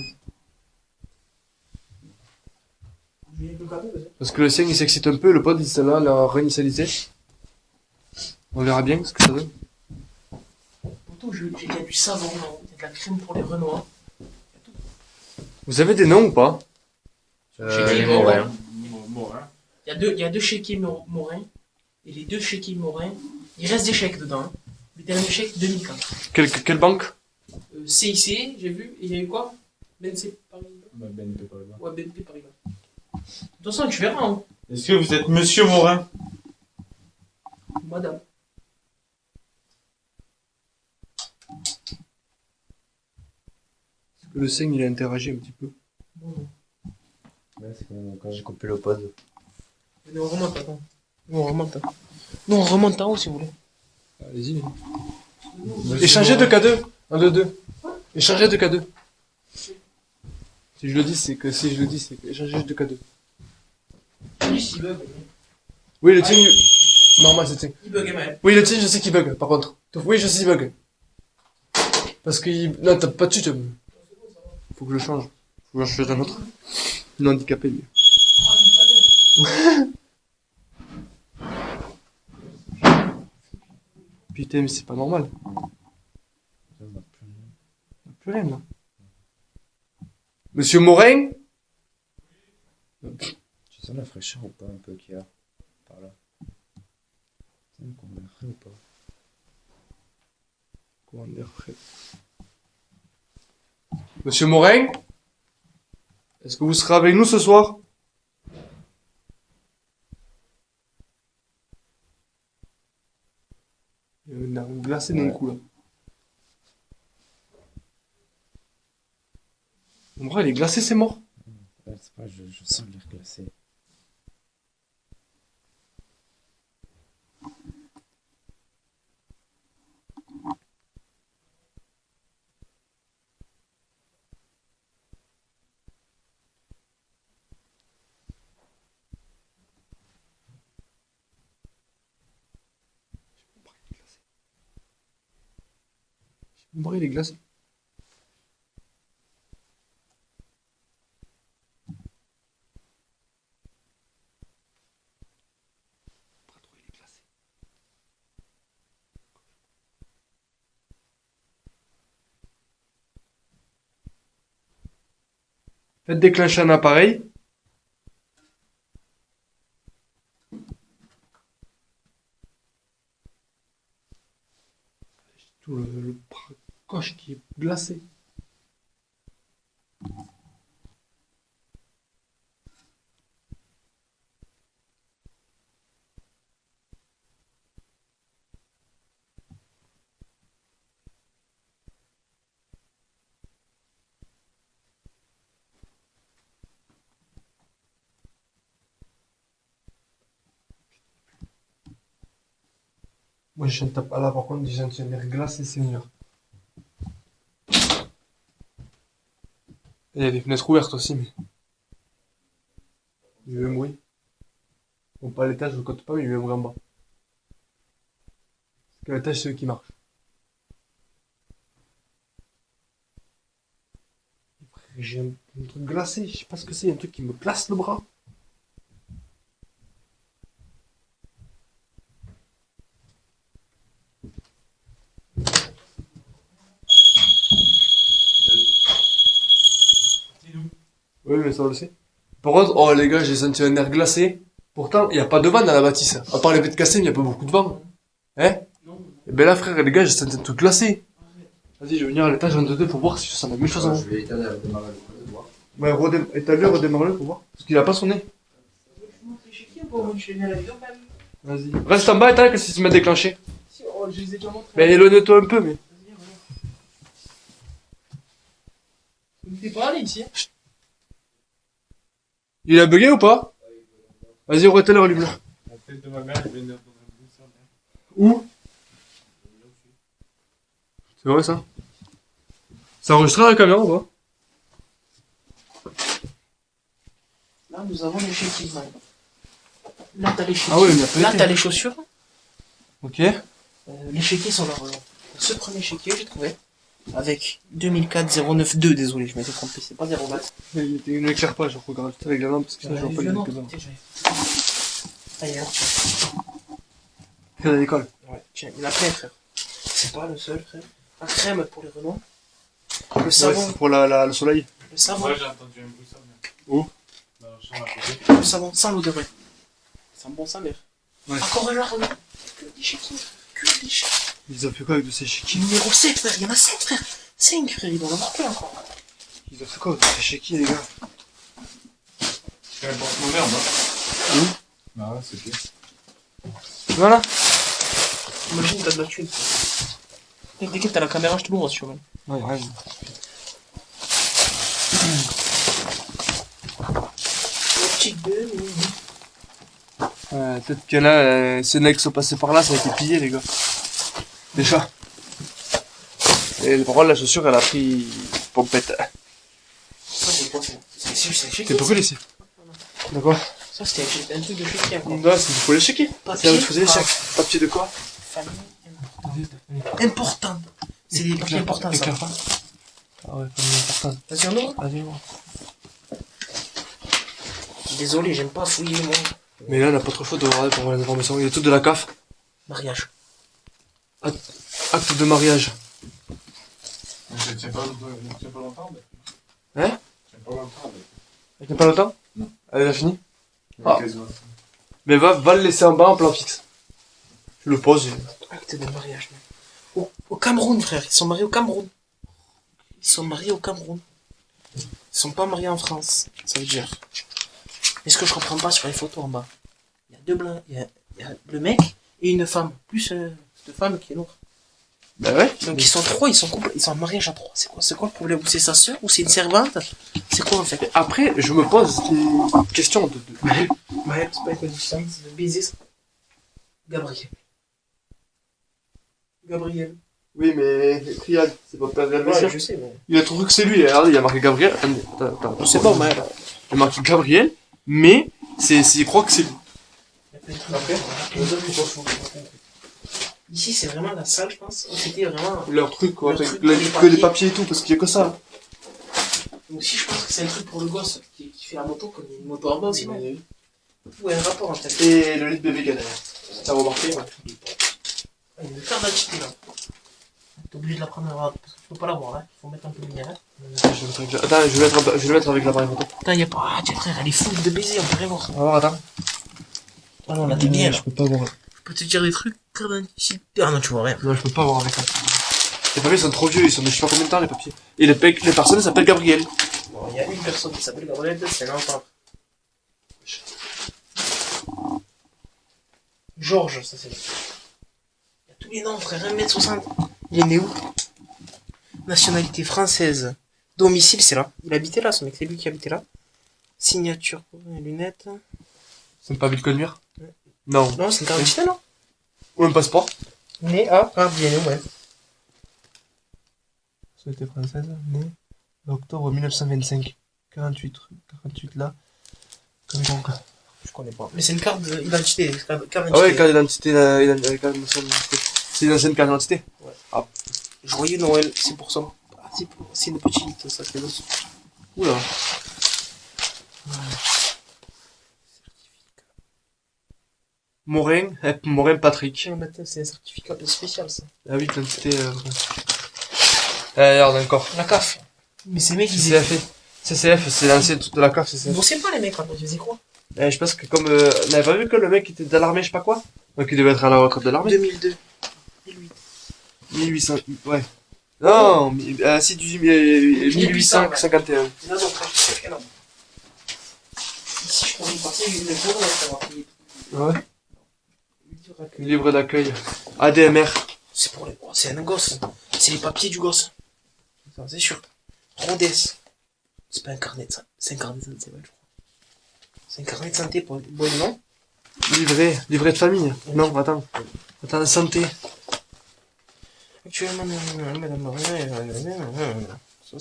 vais avec le cadeau, vas-y. Parce que le sien il s'excite un peu, le pod il s'est là, la réinitialisé. On verra bien ce que ça donne. Pourtant, il y a du savon, il y a de la crème pour les renois. Vous avez des noms ou pas? Chéquier Morin. Morin. Il y a deux chéquiers Morin. Et les deux chéquiers Morin, il reste des chèques dedans. Hein. Le dernier chèque, 2004. Quelle banque? CIC, j'ai vu. Et il y a eu quoi? BNP Paribas. Bah, BNP Paribas. Ouais, BNP Paribas. De toute façon, tu verras, hein. Est-ce que vous êtes Monsieur Morin? Madame. Parce que le sien il a interagi un petit peu. Bon, Ouais, c'est quand j'ai coupé le pod. nous on remonte, attends. Nous on remonte. Hein. Nous on remonte en haut si vous voulez. Allez-y. Échangez de K2. 1, 2, 2. Échangez de K2. Si je le dis, c'est que échangez de K2. Juste, il bug. Oui, le tien, c'est normal, c'est le tien. Il bug, Emmaël. Oui, le tien, je sais qu'il bug, par contre. Oui, je sais qu'il bug. Parce qu'il... Non, t'as pas dessus, tu vois. Faut que je change. Faut que je change un autre. Non, handicapé, lui. Putain, mais c'est pas normal. On n'a plus rien. On a plus rien, là. Monsieur Morin? Tu sens la fraîcheur ou pas un peu qu'il y a par là? Tu sens qu'on a frais ou pas? Comment dire, frère? Monsieur Morin? Est-ce que vous serez avec nous ce soir? Il y a une arme glacée d'un coup, là. Mon bras, il est glacé, c'est mort. Ouais, c'est pas, je sens l'air glacé. Mon bras, il est glacé. Pas trop, il est glacé. Faites déclencher un appareil. Tout le bras gauche qui est glacé. Moi, je tape pas là, par contre, j'ai senti un air glacé, Seigneur. Il y a des fenêtres ouvertes aussi, mais... Il y a eu un bruit. Bon, pas à l'étage, je le compte pas, mais il y a eu un bruit en bas. Parce qu'à l'étage, c'est eux qui marchent. J'ai un truc glacé, je sais pas ce que c'est, un truc qui me glace le bras. Oui, mais ça on le sait. Par contre, oh les gars, j'ai senti un air glacé. Pourtant, il n'y a pas de vent dans la bâtisse. À part les vitres cassées, il n'y a pas beaucoup de vent. Hein? Non. Et ben là, frère, les gars, j'ai senti un truc glacé. Vas-y, je vais venir à l'étage 22 pour voir si je sens la même chose en haut. Je vais éteindre et redémarrer le voir. Ouais, établis, redémarre-le pour voir. Parce qu'il a pas sonné. Je montre l'échiquier ou pas? Moi, je viens à la maison quand même. Vas-y. Reste en bas et t'as que si se met déclenché. Si, oh, je les ai déjà montrés. Mais éloigne-toi un peu, mais. Vas-y, regarde. Il me fait pas aller ici. Hein. Il a bugué ou pas? Vas-y, retiens le allume-le. La tête de ma mère, elle vient d'entendre un bruit sur l'air. Où? C'est vrai ça? Ça enregistre à la caméra ou pas? Là, nous avons l'échiquier. Là, t'as l'échiquier. Ah ouais, il a pété. Là, t'as les chaussures. Ok. L'échiquier sont là. Ce premier échiquier, j'ai trouvé. Avec 2004-092, désolé, je m'étais trompé, c'est pas 04. Il n'éclaire pas, je regarde juste avec la lampe parce que sinon je vois pas les quelques-uns. Ah, il y a un, tiens. C'est à l'école. Ouais, tiens, il y en a plein, frère. C'est pas le seul, frère. La crème pour les Renault. Le Ouais, savon. c'est pour le soleil. Le savon. Moi, j'ai entendu un bruit sur l'air. Où? Dans la chambre à côté. Le savon sans l'eau de vin. Ça sent bon sa mère. Ouais. Encore un là, regarde. Que des chéquiers, que des chéquiers. Ils ont fait quoi avec de ces chéquiers? Numéro 7, frère, il y en a 7, frère. 5, frère, il doit en avoir plein encore. Ils ont fait quoi avec de ces chéquiers, les gars? C'est un porte-monnaie en bas. Où? Ah, c'est ok. Voilà. Imagine, t'as de la thune. Dès que t'as la caméra, je te l'ouvre, si tu veux. Ouais, ouais. Le petit deux, Peut-être que là, ces mecs sont passés par là, ça a été pillé, les gars. Déjà. Et par contre, la chaussure, elle a pris pompette. Ça, c'est quoi ça? C'est chez T'es pas que laisser. D'accord. Ça, c'était un truc de chez quoi. Ouais, c'est faut les checker. Papier. C'est là où tu faisais les chèques. Papier de quoi? Famille importante. C'est des papiers importants, ça. Éclair pas. Ah ouais, famille importante. Vas-y, on ouvre. Vas-y, moi. Désolé, j'aime pas fouiller, moi. Mais là, on a pas trop chaud de regarder pour voir les informations. Il y a tout de la CAF. Mariage. Acte de mariage. Je tiens pas longtemps, mais. Hein? Je tiens pas longtemps, mais. Il y a pas longtemps? Non. Elle est déjà finie? Ouais, Ah. quasiment. Mais va le laisser en bas en plan fixe. Je le pose. Acte de mariage. Au Cameroun, frère. Ils sont mariés au Cameroun. Ils sont mariés au Cameroun. Ils sont pas mariés en France. Ça veut dire. Mais ce que je comprends pas sur les photos en bas, il y a deux blancs. Il y a le mec et une femme. Plus cette femme qui est noire. Bah ouais. Donc ils sont trois, ils sont en mariage à trois. C'est quoi le problème? Ou c'est sa sœur, ou c'est une servante? C'est quoi en fait? Après, je me pose des questions de... Ouais, c'est pas une condition de baiser ça. Gabriel. Gabriel. Oui, mais Triad, c'est pas Gabriel Ouais, je sais, mais. Il a trouvé que c'est lui. Regardez, il y a marqué Gabriel. Attends, C'est bon, mais. Il y a marqué Gabriel, mais il croit que c'est lui. Après, ici, c'est vraiment la salle, je pense. C'était vraiment. Leur truc, quoi. Le Avec truc, que les papiers et tout, parce qu'il y a que ça. Aussi, je pense que c'est un truc pour le gosse qui fait la moto, comme il y a une moto en bas aussi, non? Ouais, un rapport en fait. Et le lit de bébé derrière. T'as remarqué, ouais. Il y a une carte d'identité là. T'es obligé de la prendre parce que tu peux pas la voir là. Il faut mettre un peu de lumière. Attends, je vais le mettre avec l'appareil photo. Putain, il y a pas. Ah, tiens, frère, elle est full de baiser, on peut rien voir. On va voir, attends. Ah non, là, t'es bien là. Je peux pas voir. Je peux te dire des trucs, carte d'identité. Ah non, tu vois rien. Non, je peux pas voir avec ça. Les papiers sont trop vieux, ils sont de je sais pas combien de temps, les papiers. Et les personnes s'appellent Gabriel. Bon, il y a une personne qui s'appelle Gabriel, c'est un enfant. Georges, ça c'est. Il y a tous les noms, frère, 1m60. Il est né où? Nationalité française. Domicile, c'est là. Il habitait là, ce mec, c'est lui qui habitait là. Signature, lunettes. C'est pas ville conduire? Ouais. Non. Non, c'est une carte d'identité, non? Ou un passeport? Né à Vienne, ouais. Société française, né octobre 1925. 48 là. Comme donc. Je connais pas. Mais c'est une carte d'identité. Ah ouais, carte d'identité, carte d'identité. C'est une ancienne carte d'identité. Ouais. Ah. Joyeux Noël, c'est pour ça. Ah, c'est une petite, ça, c'est l'os. Oula. Morin Patrick. C'est un certificat spécial, ça. Ah oui, d'identité. Regarde encore. La CAF. Mais ces mecs, ils CCF, c'est l'ancien truc de la CAF, Ils CCF. bossaient pas, les mecs, quand ils faisaient quoi? Je pense que comme, on avait pas vu que le mec était dans l'armée, je sais pas quoi. Donc il devait être à la retraite de l'armée. 2002. 2008. 1800, ouais. Non, si, 1851. Là, donc, je sais quel homme. Ici, je pourrais y passer une journée, ça va payer. Ouais. Livre d'accueil. ADMR. C'est pour les. Oh, c'est un gosse. C'est les papiers du gosse. Ça, c'est sûr. Rodez. C'est pas un carnet de santé. C'est un carnet de santé, ouais, je crois. C'est un carnet de santé pour les bonnes, non? Livret de famille. Non, attends. Attends, santé. Actuellement, ça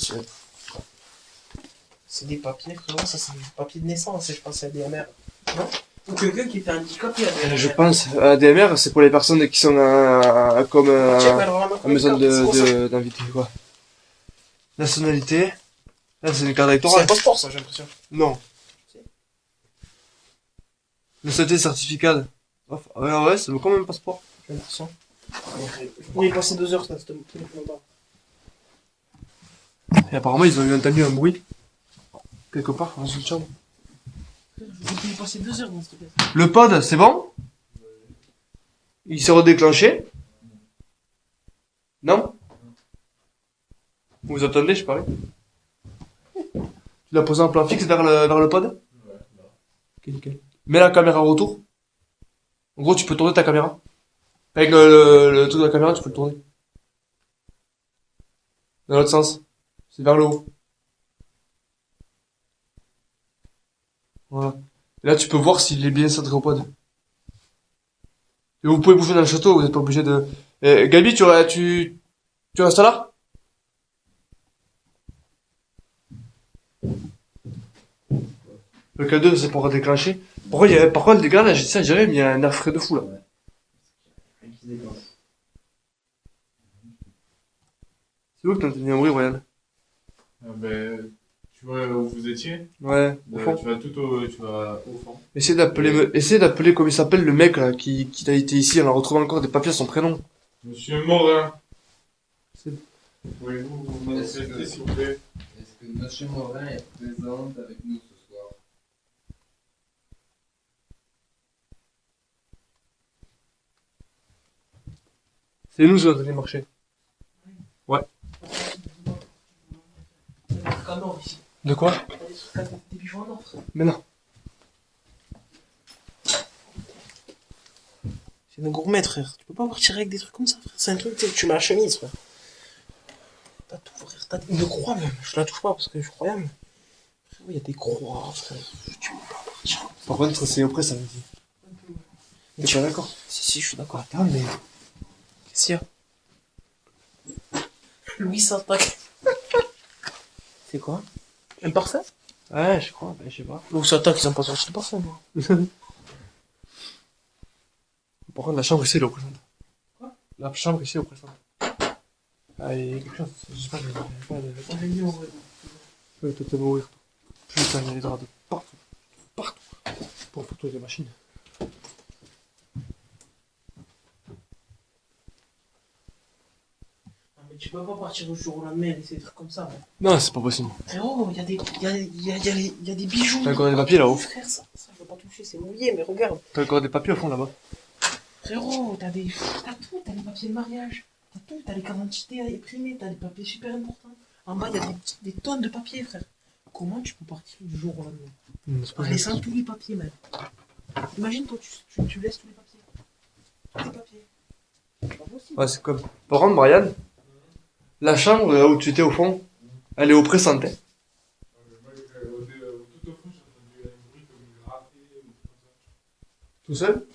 c'est des papiers, frérot, ça c'est des papiers de naissance, je pense à DMR. Non? Ou quelqu'un qui était handicapé à DMR. Je pense, ADMR, c'est pour les personnes qui sont comme à maison d'invité, quoi. Nationalité. Là, c'est une carte C'est un électorale. passeport, ça, j'ai l'impression. Non. Nationalité certificat. Ouais, c'est comme un passeport. J'ai l'impression. Il est passé 2 heures, ça, c'était téléphone là. Et apparemment, ils ont eu entendu un bruit. Quelque part, dans une chambre. Il est passé 2 heures dans cette pièce. Le pod, c'est bon? Il s'est redéclenché? Non? Vous attendez, je parlais. Tu l'as posé en plan fixe vers le pod? Ouais, là. Ok, nickel. Mets la caméra retour. En gros, tu peux tourner ta caméra. Avec le truc de la caméra, tu peux le tourner. Dans l'autre sens. C'est vers le haut. Voilà. Et là, tu peux voir s'il est bien centré au pod. Et vous pouvez bouger dans le château, vous n'êtes pas obligé de... Gabi, tu restes là? Le K2, c'est pour déclencher. Par contre, les gars, là, j'ai dit ça, j'ai mais il y a un air frais de fou, là. Rien qui se déclenche. C'est où que t'as entendu un bruit, Ryan? Ben, tu vois où vous étiez? Ouais, au fond. Tu vas au fond. Essaye d'appeler, comme il s'appelle, le mec, là, qui a été ici, on a retrouvé encore des papiers à son prénom. Monsieur Morin. C'est- Pouvez-vous vous manifester, s'il vous plaît? Est-ce que Monsieur Morin est présente avec nous ce soir? C'est nous, qui avons donné marché. Il y a des trucs en or ici. De quoi? Il y a des trucs à des bijoux en or, frère. Mais non. C'est un gourmet, frère. Tu peux pas partir avec des trucs comme ça, frère. C'est un truc, tu mets la chemise, frère. T'as tout, frère. T'as une croix, même. Je la touche pas parce que je suis croyable. Frère, il y a des croix, frère. Tu peux pas partir. Par contre, c'est auprès, ça me dit. Mais T'es pas d'accord? Si, je suis d'accord. Attends, mais. Qu'est-ce qu'il y a? Louis s'attaque. C'est quoi? Un parfum? Ouais, je crois, ben, je sais pas. Louis s'attaque, ils ont pas sorti le parfum, moi. Par contre, la chambre ici, elle est oppressante. Quoi? La chambre ici, est oppressante. Ah, il y a quelque chose, je sais pas, je vais peut-être mourir. Putain, il y a des draps de partout. Partout. Pour photo des machines. Mais tu peux pas partir au jour au lendemain et laisser des trucs comme ça, moi. Non, c'est pas possible. Frérot, il y a des bijoux. T'as encore des papiers là-haut? Frère, ça, je veux pas toucher, c'est mouillé, mais regarde. T'as encore des papiers au fond là-bas? Frérot, t'as tout, t'as les papiers de mariage, t'as tout, t'as les identités à imprimer, t'as des papiers super importants. En bas, il y a des tonnes de papiers, frère. Comment tu peux partir du jour au lendemain? C'est pas En laissant tous les papiers, même. Imagine, toi, tu laisses tous les papiers. Tous les papiers. C'est pas possible. Ouais, c'est comme. Par contre, Brian, la chambre là où tu étais au fond, elle est oppressante. Hein. Tout au fond, j'ai entendu un bruit comme une gratter ou comme ça. Tout seul?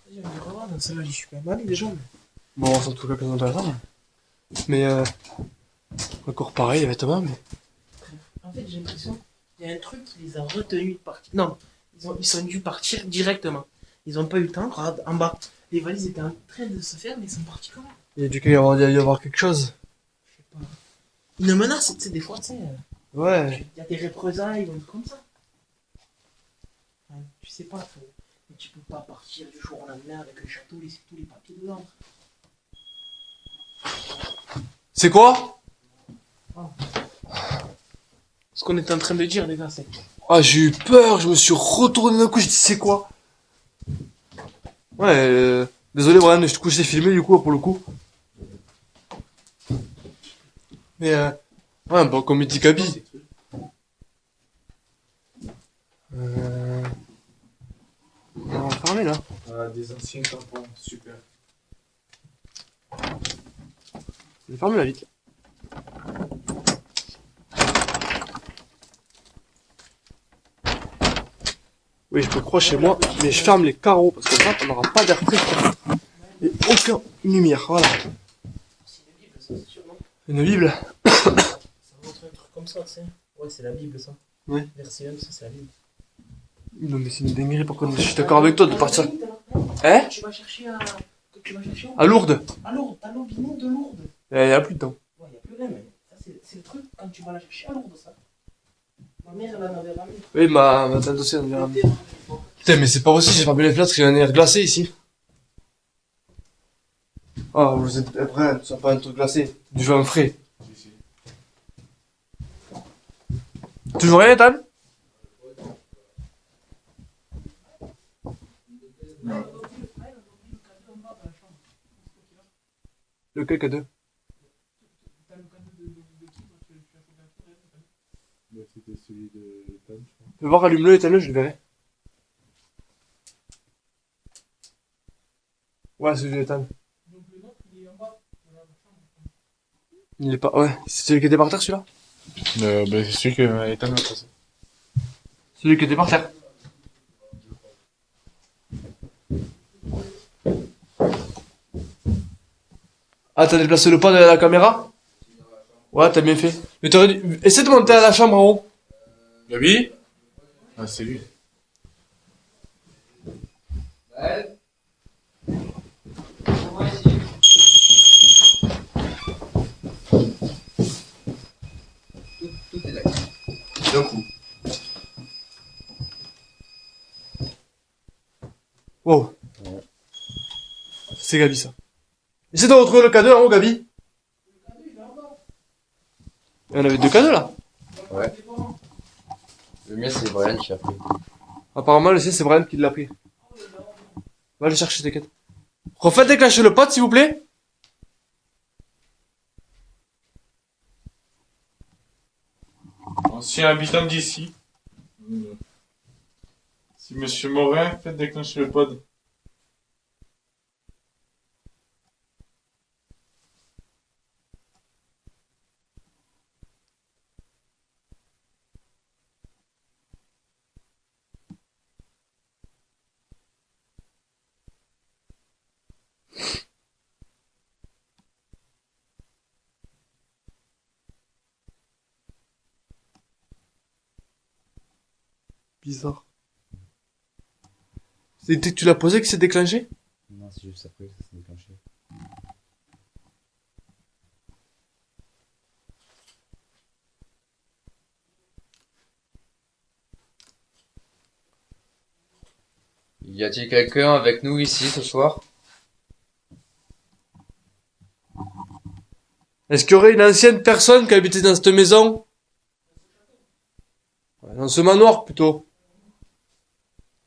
Vas-y, on va revoir dans celle-là, j'y suis quand même allé déjà. Mais... Bon, on s'en trouve quelque chose d'intéressant. Mais encore pareil avec Thomas, mais. En fait, j'ai l'impression qu'il y a un truc qui les a retenus de partir. Non, ils sont dû partir directement. Ils n'ont pas eu le temps. Regarde, en bas, les valises étaient en train de se faire, mais ils sont partis quand même. Il y a dû y avoir quelque chose. Je sais pas. Une menace, tu sais, des fois, tu sais, Ouais. il y a des représailles ou un truc comme ça. Ouais, tu sais pas, mais tu peux pas partir du jour au lendemain avec un château, laisser tous les papiers dedans. C'est quoi? Ce qu'on est en train de dire, les gars, c'est. Ah, j'ai eu peur, je me suis retourné d'un coup, j'ai dit c'est quoi? Ouais, désolé Brian, du coup je t'ai filmé du coup pour le coup. Mais ouais, bon comme il dit Kaby. On va fermer là. Ah, des anciens tampons, super. Je vais fermer la vitre. Oui, je peux croire chez moi, mais je ferme les carreaux parce que là, on n'aura pas d'air frais et aucune lumière. Voilà. C'est une Bible, ça, c'est sûr, non? Une Bible. Ça montre un truc comme ça, tu sais. Ouais, c'est la Bible, ça. Ouais. Verset 1, ça, c'est la Bible. Non, mais c'est une dinguerie. Par contre, je suis d'accord avec toi de partir. Hein? Tu vas chercher à. Tu vas chercher où? À Lourdes. À Lourdes, t'as l'obino de Lourdes. Il y a plus de temps. Ouais, y a plus rien, mais ça, c'est le truc quand tu vas la chercher à Lourdes, ça. Ma mère, elle en avait ramené. Oui, ma tante aussi, elle vient. Putain, mais c'est pas possible, j'ai fermé les fenêtres, il y a un air glacé ici. Ah, vous êtes prêts, c'est pas un truc glacé, du vin frais. Si, si. Toujours rien, Ethan? Lequel K2? Bah, c'était celui de Tom, je crois. Fais voir, allume-le, éteins-le, je le verrai. Ouais, c'est celui d'Ethan. Il est pas. Ouais, c'est celui qui était par terre celui-là? Bah, c'est celui que Ethan a passé. Celui qui était par terre. Ah, t'as déplacé le pas de la caméra? Ouais, t'as bien fait. Mais t'aurais dû... Essaie de monter à la chambre en haut. Gabi? Ah, c'est lui. Tout est d'accord. D'un coup. Wow. Ouais. C'est Gabi, ça. Essaie de retrouver le cadeau en haut, Gabi. Il y en avait 2 cadeaux, là. Ouais. Le mien, c'est Brian qui a pris. Apparemment, le sien, c'est Brian qui l'a pris. Va le chercher, t'inquiète. Refaites déclencher le pote, s'il vous plaît. Ancien habitant d'ici. Si Monsieur Morin, faites déclencher le pod. Bizarre. C'est dès que tu l'as posé que c'est déclenché? Non, c'est juste après que ça s'est déclenché. Y a-t-il quelqu'un avec nous ici ce soir? Est-ce qu'il y aurait une ancienne personne qui habitait dans cette maison? Ouais, dans ce manoir, plutôt.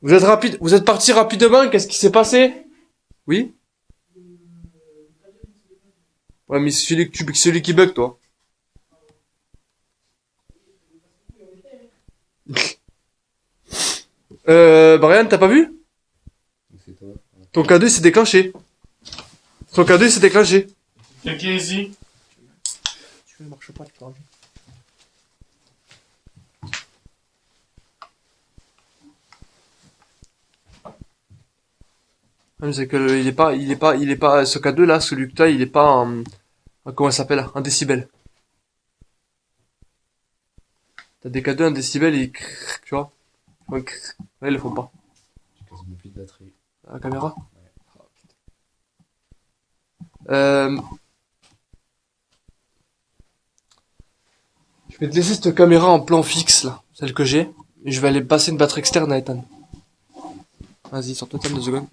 Vous êtes rapide, vous êtes parti rapidement, qu'est-ce qui s'est passé? Oui? Ouais, mais c'est celui qui bug, toi. Brian, t'as pas vu? C'est toi. Ton cadeau s'est déclenché. Ton cadeau s'est déclenché. Quelqu'un ici? Tu veux, marche pas, tu peux enlever. C'est que il est pas, ce cadeau là, celui que t'as, il est pas comment ça s'appelle? En décibel. T'as des cadeaux en décibel et tu vois? Ouais, ils le font pas. J'ai quasiment plus de batterie. La caméra? Je vais te laisser cette caméra en plan fixe là, celle que j'ai, et je vais aller passer une batterie externe à Ethan. Vas-y, sors-toi Ethan 2 secondes.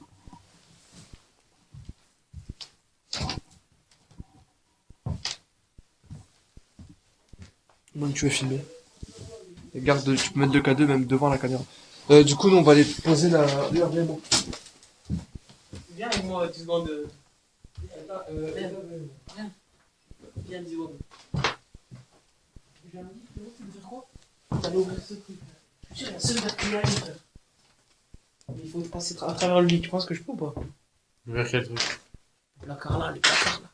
Comment tu veux filmer? Et garde, tu peux mettre 2K2 même devant la caméra. Du coup, nous on va aller poser la. Viens, viens, bon. Viens avec moi 10 secondes. Viens 10 secondes. J'ai un livre, tu veux faire quoi? T'allais ouvrir ce truc. Je suis la seule batterie à frère. Il faut passer à travers le lit, tu penses que je peux ou pas? Vers quel truc? Le placard là, les placards là.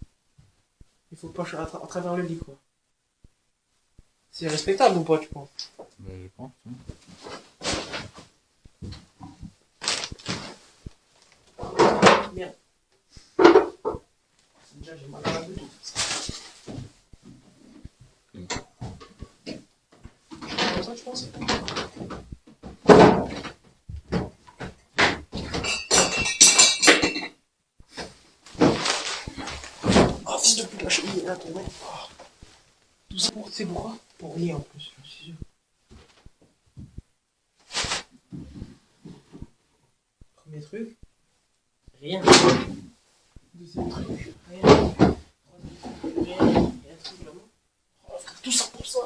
Il faut pas à travers le lit quoi. C'est respectable ou pas, tu penses? Ben, je pense. Merde. Déjà, j'ai mal à la tête. Comme ça, tu penses? Oh, fils de pute, la cheminée est là, tombée. Tout ça pour, c'est pour quoi? Pour rien en plus, je suis sûr. Premier truc, rien. Deuxième truc, rien. Troisième truc, rien. Il y a un truc là-bas. Oh, frère, tout ça pour ça.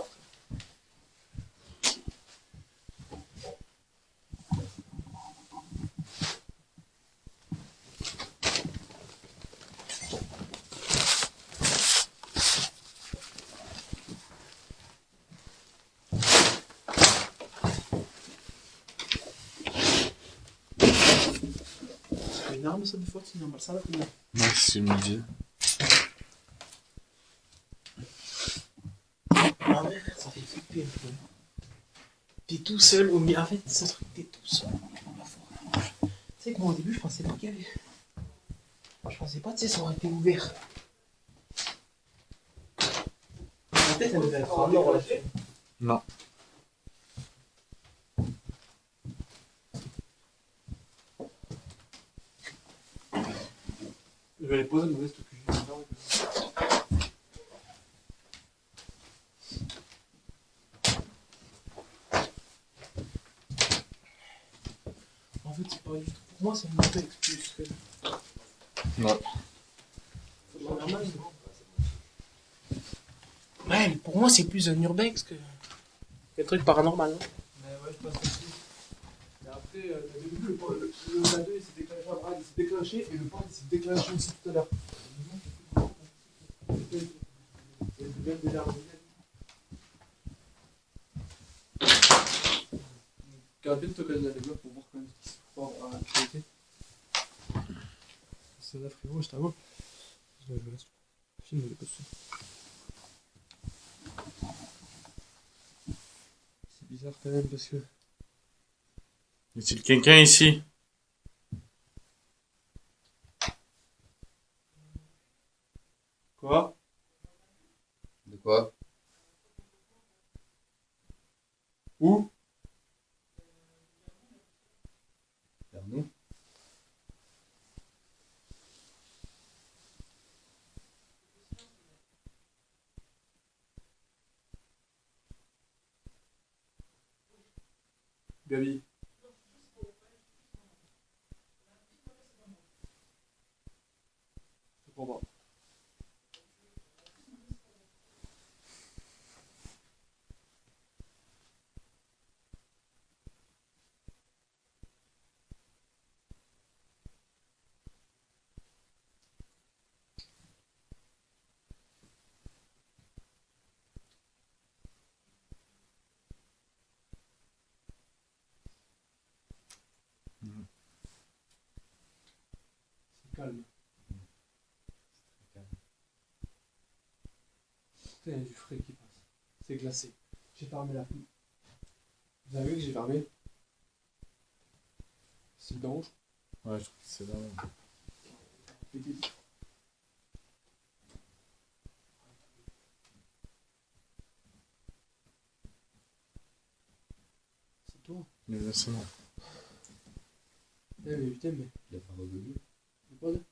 C'est une arme ça des fois, c'est normal, ça va finir. Non, c'est midi. Ah ouais, ça fait flipper un peu. T'es tout seul au milieu. En fait, ce truc, t'es tout seul au milieu de la forêt. Tu sais que moi au début, je pensais pas qu'il y avait. Je pensais pas, tu sais, ça aurait été ouvert. tête, elle devait être en or là-dessus. Non. Je vais aller poser une veste que j'ai. En fait, c'est pas du tout. Pour moi, c'est une urbex plus que. Ouais. C'est pas normal. Ouais, mais pour moi, c'est plus un urbex que. Un truc paranormal. Hein. Mais ouais, je pense aussi. Et après, t'as vu, le K2 il s'est déclenché, il s'est déclenché et le port il s'est déclenché aussi tout à l'heure. Il y a des déjà Garde bien de te connaître les gars pour voir quand même ce qui se passe à l'actualité. C'est là frérot, je t'avoue. Je laisse film, il est pas dessus. C'est bizarre quand même parce que. Y a-t-il quelqu'un ici? Quoi? De quoi? Où? Vers nous? Gabi. Je comprends pas. C'est calme. Putain, il y a du frais qui passe. C'est glacé. J'ai fermé la pluie. Vous avez vu que j'ai fermé? C'est le danger. Ouais, je trouve que c'est là. C'est toi. Mais là, c'est bon. Eh mais putain, mais. Il a pas revenu. C'est pas de.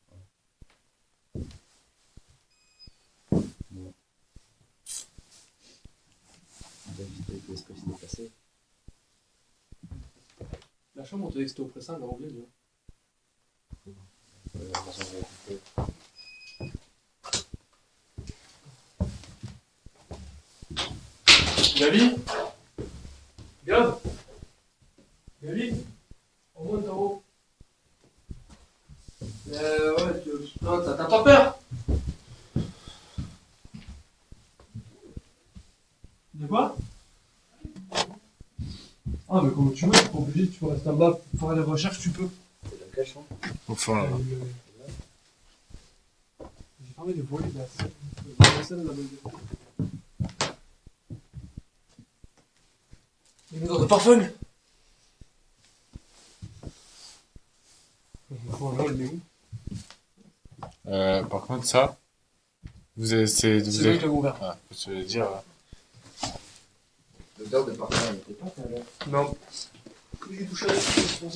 Bon. Il a juste laissé ce qui s'est passé. La chambre, on te dit que c'était oppressant, elle revient, tu vois. Gabi? Gab? Gabi? On monte en haut. Ouais, non, t'as pas peur? De quoi? Ah, mais comment tu veux, t'es pas obligé, tu peux rester en bas pour faire les recherches, tu peux. C'est la cache, hein. Enfin, là. J'ai fermé les volets de la scène de la bonne. Il est dans le parfum. Par contre, ça, vous avez, C'est lui qui l'a ouvert. Ah, je veux dire, L'odeur de parfum, il était pas tout à l'heure. Non. Il est touché à la suite, ouais,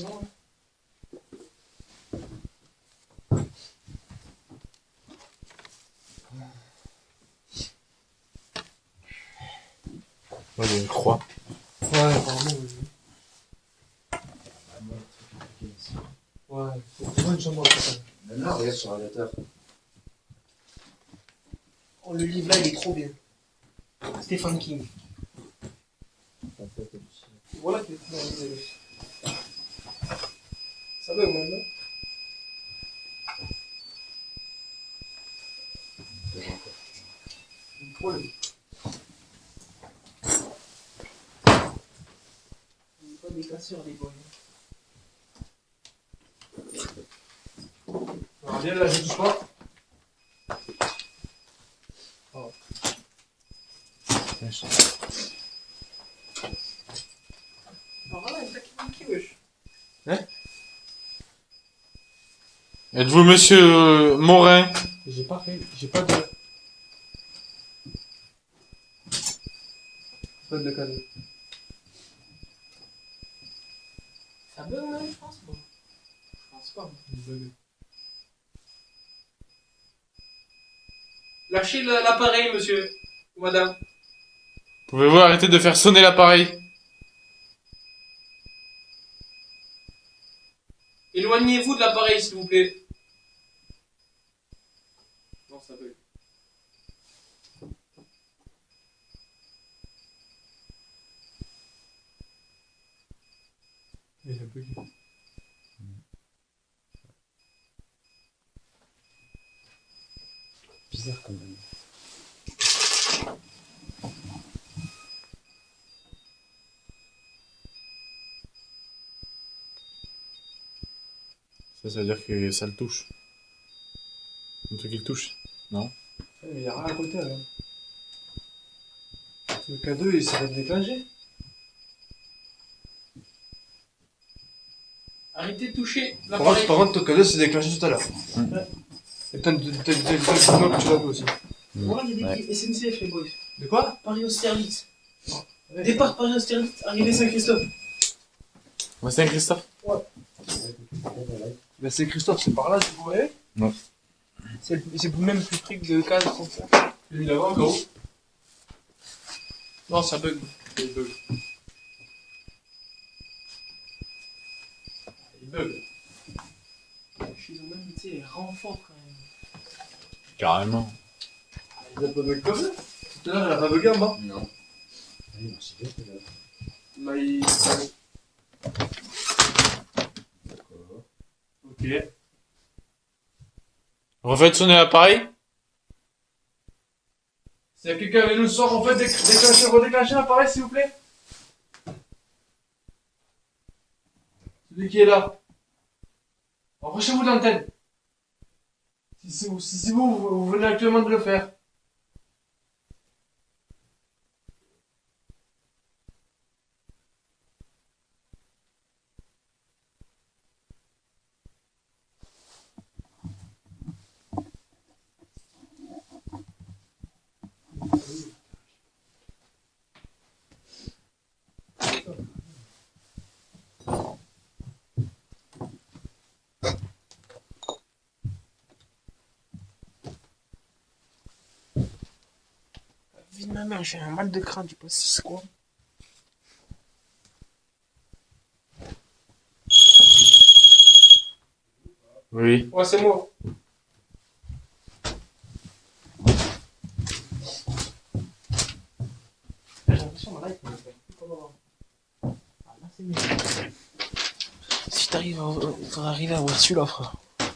il y a une croix. Ouais, apparemment, oui. Ah, moi, le truc est ici. Ouais, c'est pas une chambre à l'hôpital. Maintenant, regarde sur l'ordinateur. Oh, le livre là, il est trop bien. Stephen King. Voilà qui est dans les élèves. Ça va au moins, non? Un problème. On n'est pas des casseurs, les boys. Alors, viens là, je touche pas. Oh. Alors voilà, il t'a qui wesh. Êtes-vous monsieur Morin? J'ai pas fait, j'ai pas de. pas de cadeau. Ça bug même, je pense. Bon. Je pense pas. Lâchez l'appareil, monsieur. Ou madame. Pouvez-vous arrêter de faire sonner l'appareil? Éloignez-vous de l'appareil, s'il vous plaît. Non, ça bug. Il a bugué. Bizarre quand même. Ça veut dire que ça le touche. Un truc qui le touche. Non? Mais il y a rien à côté là. Le cadeau il s'est déclenché. Arrêtez de toucher Par l'appareil. contre, ton cadeau s'est déclenché tout à l'heure. Et t'as que tu l'as vu aussi. Moi, il y a des SNCF, les boys. De quoi? Paris Austerlitz. Départ Paris Austerlitz, arrivée Saint-Christophe. Ouais, c'est un Christophe. Ben c'est Christophe, c'est par là, tu voyais? Ouais. C'est même plus près que de case comme ça. Il l'a encore où? Non, ça bug. Il bug. Il bug. Chez eux même, tu sais, les renforts quand même. Carrément. Il a pas bug comme ça? Tout à l'heure, il a pas bugué en bas? Non. Ah, il marchait bien tout à l'heure. Mais il... D'accord. Ok. Refaites sonner l'appareil. S'il y a quelqu'un avec nous ce soir, on fait redéclencher l'appareil s'il vous plaît. Celui qui est là. Approchez-vous de l'antenne. Si vous venez actuellement de le faire. Vite ma mère, j'ai un mal de crâne, tu penses c'est quoi? Oui. Ouais, c'est moi. J'ai l'impression que ma life, elle fait plus comme avant. Ah, là, c'est mieux. Si t'arrives à... faudra arriver à voir celui-là, frère. Je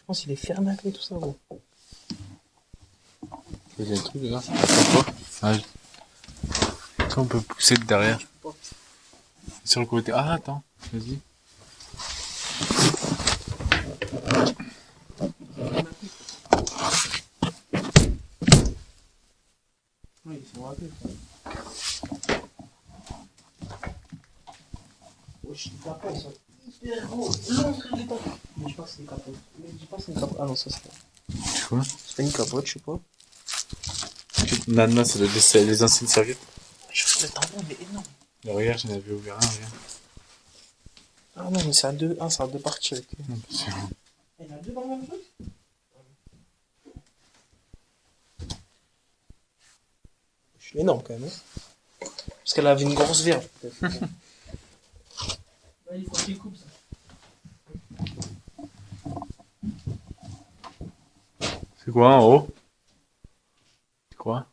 pense qu'il est fernacle et tout ça, gros. Il y a un truc là. Quoi? Ah, ça, on peut pousser de derrière. Sur le côté. Ah, attends. Vas-y. Oui, c'est moi peu. Wesh, les capots, ils sont hyper gros. Long, frère, les capots. Mais je pense que c'est des capotes. Mais je pense que c'est une capote. Ah non, ça c'est pas. C'est quoi? C'est pas une capote, je sais pas. Nana, ça doit être les anciennes serviettes. Je fais le tampon, il est énorme. Mais regarde, j'en avais ouvert un, regarde. Ah non, mais c'est à deux. Ah, c'est à deux parties. Ok. Non, c'est bon. Il y en a deux dans le même truc? Je suis énorme quand même. Hein. Parce qu'elle avait une grosse verge, peut-être. Là, il faut qu'il coupe ça. C'est quoi en haut? C'est quoi?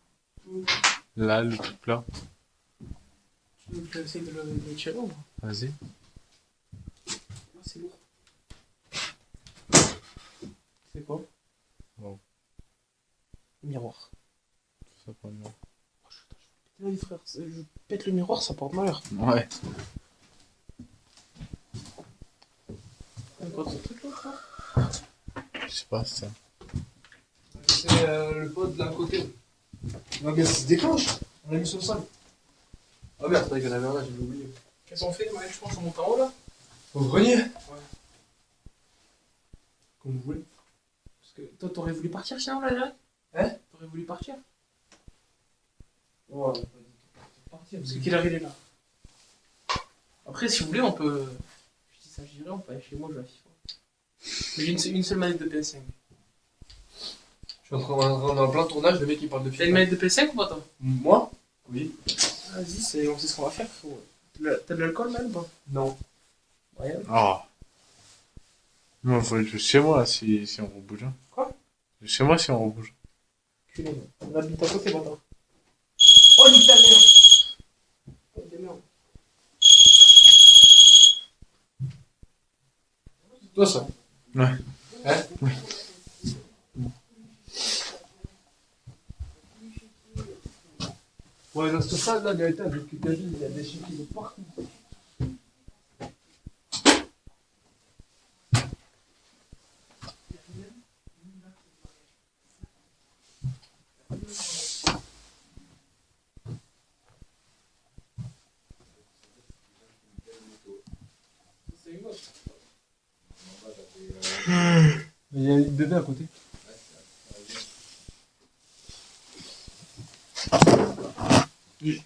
Là, le truc là. Tu veux que j'essaie de le tirer ou pas? Vas-y. Ah, c'est lourd. C'est quoi? Wow. Miroir. Tout ça pour le miroir. Oui, frère, je pète le miroir, ça porte malheur. Ouais. C'est quoi ce truc là, frère? Je sais pas, c'est ça. C'est le pote de l'un côté. Non, mais ça se déclenche. On l'a mis sur le sol. Ah merde, c'est vrai qu'il y en avait un là, j'ai oublié. Qu'est-ce qu'on fait, ouais, je pense qu'on monte en haut là? Au grenier? Ouais. Comme vous voulez. Parce que toi, t'aurais voulu partir sinon là, là? Hein? T'aurais voulu partir? Ouais. Parce que quelle heure il est là? Après, si vous voulez, on peut. Je dis ça, je dirais, on peut aller chez moi jouer à FIFA. Mais j'ai une seule manette de PS5. Je suis en train on est en plein tournage, le mec il parle de T'as film. une manette de PS5 ou pas toi? Moi? Oui. Vas-y, on sait ce qu'on va faire. T'as de l'alcool même ou pas? Non. Ouais. Oh. Non, faut être chez moi si on rebouge. Hein. Quoi? Chez moi si on rebouge. Culé, on habite à côté maintenant. Oh, nique ta mère! Oh, des merdes. C'est toi ça? Ouais. Hein? Ouais, dans cette salle là, Gaëtan, avec Gabi, il y a des chiens qui vont partout. Il y a une bébé à côté. Oui.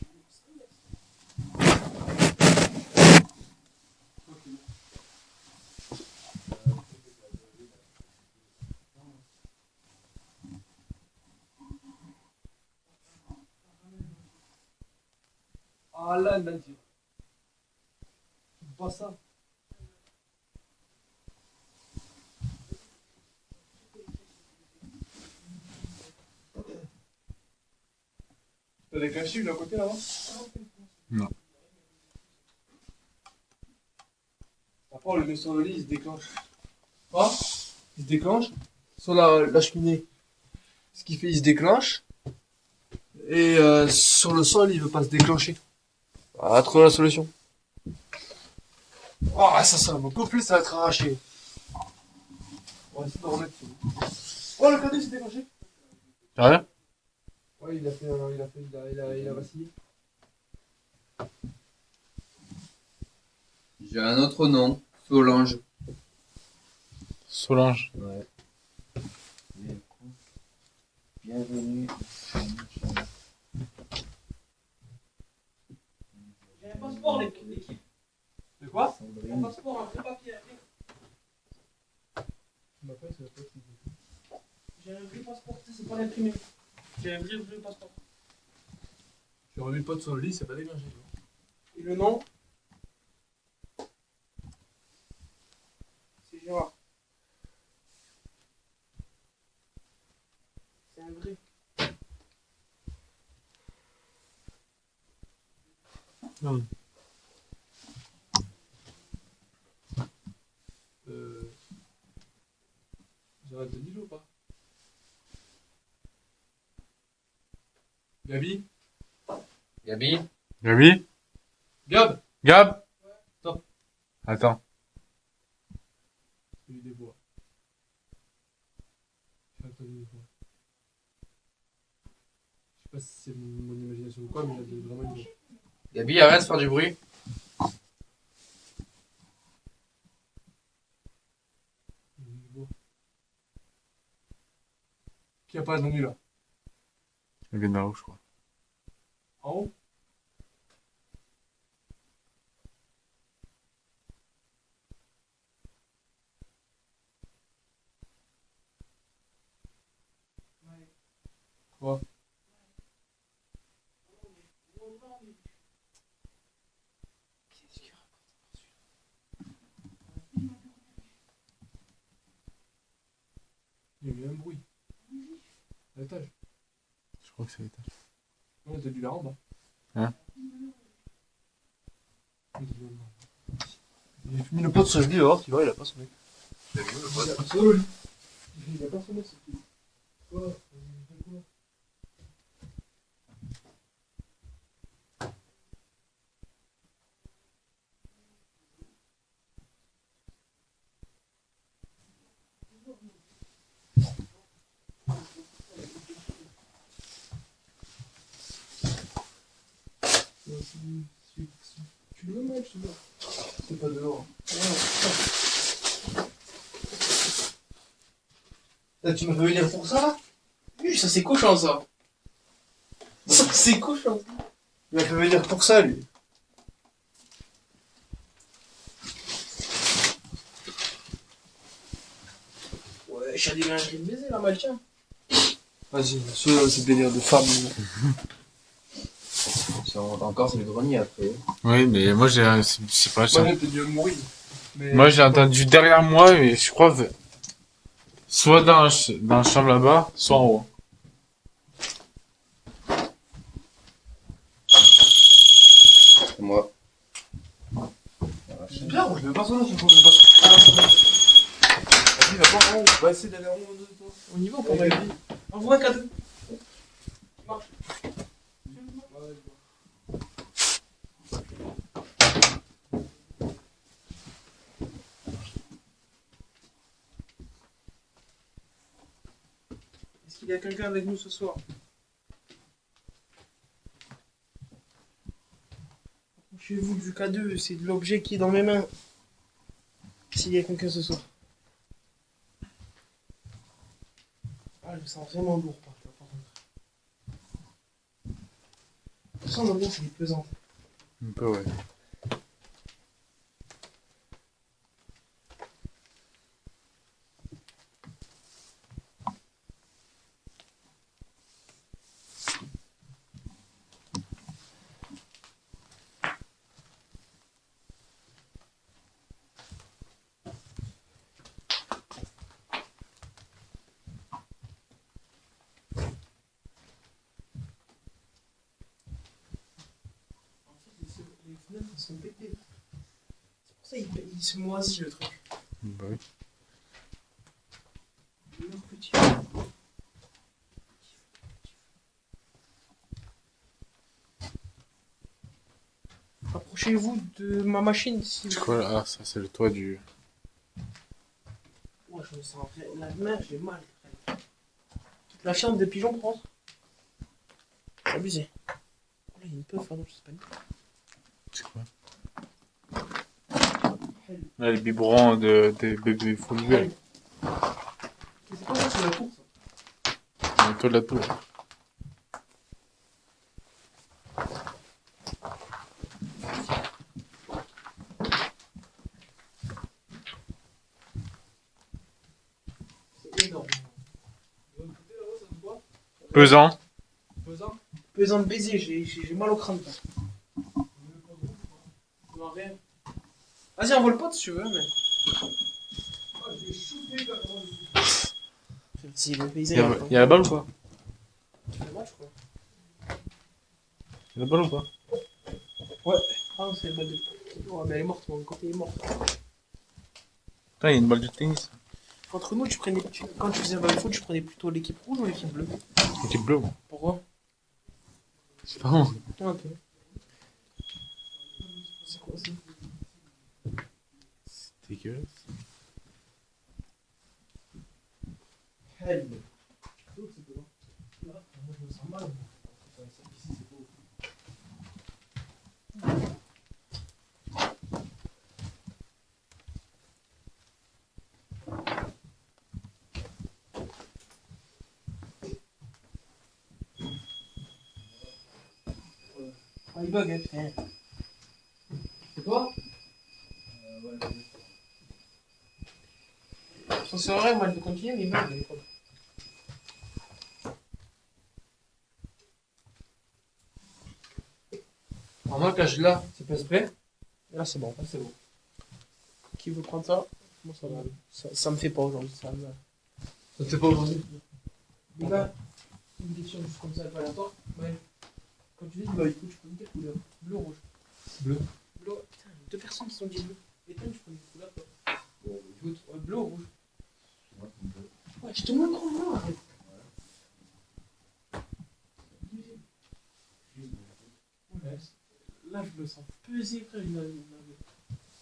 Ah là, là, tu pas ça. T'as des cachets de l'autre côté là-bas? Non. Après, on le met sur le lit, il se déclenche. Quoi? Il se déclenche sur la cheminée. Ce qui fait, il se déclenche. Et sur le sol, il veut pas se déclencher. Ah, trouver la solution. Oh, ça va beaucoup plus, ça va être arraché. On va essayer de remettre. Oh, le cadeau s'est déclenché. Sérieux? Ouais, il a vacillé. J'ai un autre nom, Solange. Solange. Ouais. Bienvenue. J'ai un passeport, l'équipe. De quoi? Un Sandrine. passeport, un vrai papier. Tu m'appelles, c'est la pote. J'ai un vrai passeport, c'est pas l'imprimé. J'ai un vrai passeport. J'ai remis le pote sur le lit, c'est pas dégagé. Et le nom? C'est Gérard. C'est un vrai. Non. J'arrête de dire ou pas? Gabi? Gabi? Gabi? Gab? Gab? Stop. Attends. J'ai eu des voix. J'ai entendu des voix. Je sais pas si c'est mon imagination ou quoi, mais il y a vraiment une voix. Gabi, arrête de faire du bruit. Il y a une voix. Qui a pas attendu là? Elle vient d'en haut, je crois. En haut? Quoi? Il y a eu un bruit. À l'étage. Je crois que c'est l'étage. Non, t'as dû la rendre. Hein? Il a mis le pote sur le lit dehors, tu vois, il a pas sonné. Il a pas sonné, c'est tout. Quoi? Tu le veux, mec, je te vois. C'est pas dehors. Là, tu m'as fait venir pour ça là? Oui, ça c'est cochon ça. Ça c'est cochon. Il a fait venir pour ça, lui. Ouais, j'ai dit un de baiser là, mal tiens. Vas-y, ce délire de femme. Si on monte encore, c'est le grenier après. Oui, mais moi c'est pas ça. Moi, j'ai dû mourir. Mais... Moi j'ai entendu derrière moi et je crois soit dans la chambre là-bas, soit en haut. C'est moi. C'est bien, je vais pas sonner, je vais pas. Vas-y, va voir en haut. On va essayer d'aller en haut. On y va ou pas? Envoie un cadeau. Est-ce qu'il y a quelqu'un avec nous ce soir? Approchez-vous du K2, c'est de l'objet qui est dans mes mains. S'il y a quelqu'un ce soir. Ah, je me sens vraiment lourd par contre. Pour ça, l'ambiance elle est pesante. Un peu, ouais. Les fenêtres elles sont pétées. C'est pour ça qu'il se moisit le truc. Bah oui. Leur petit. Approchez-vous de ma machine si C'est quoi là? Ah, ça c'est le toit du. Ouais, je me sens la main, j'ai mal. Toute la chambre des pigeons, prends. C'est abusé. Oh, là, il y a une puff, non, je sais pas. C'est quoi? Là, les biberons des bébés full vert. C'est pas ça, c'est la tour, ça. Dans le toit de la tour. C'est énorme. De l'autre côté, là-bas, ça se voit. Pesant. Pesant. Pesant de baiser, j'ai mal au crâne. Non, rien. Vas-y, envoie le pote si tu veux, mais. Si, le paysan. Il y a la balle ou pas? C'est le match, quoi. Il y a la balle ou pas? Ouais. Ah non, c'est le balle de. Ouais, mais elle est morte, mon côté est mort. Putain, il y a une balle de tennis. Entre nous, quand tu faisais le balle de foot, tu prenais plutôt l'équipe rouge ou l'équipe bleue? Équipe bleue, moi. Pourquoi? C'est pas moi. Ah, ok. C'est quoi ça? C'est dégueulasse. Help. Là, moi je me sens mal. Ah, il bug, hein, putain. C'est toi? Ça c'est vrai, moi je vais continuer, mais il bug, il est pas. Alors moi, quand je là, C'est pas exprès. Là c'est bon, là c'est bon. Qui veut prendre ça? Moi ça va. Ça me fait pas aujourd'hui, ça me... ça te fait pas aujourd'hui. Les gars, une question juste comme ça, pas aléatoire. Ouais. Quand tu dis bah écoute, je peux me dire couleur. Bleu ou rouge? Bleu. Bleu. Putain, deux personnes qui sont dit bleu. Et toi, je connais une couleur toi. Écoute, ouais, bleu ou rouge? Ouais, je te montre en blanc, arrête. Ouais. Là, je me sens pesé, frère.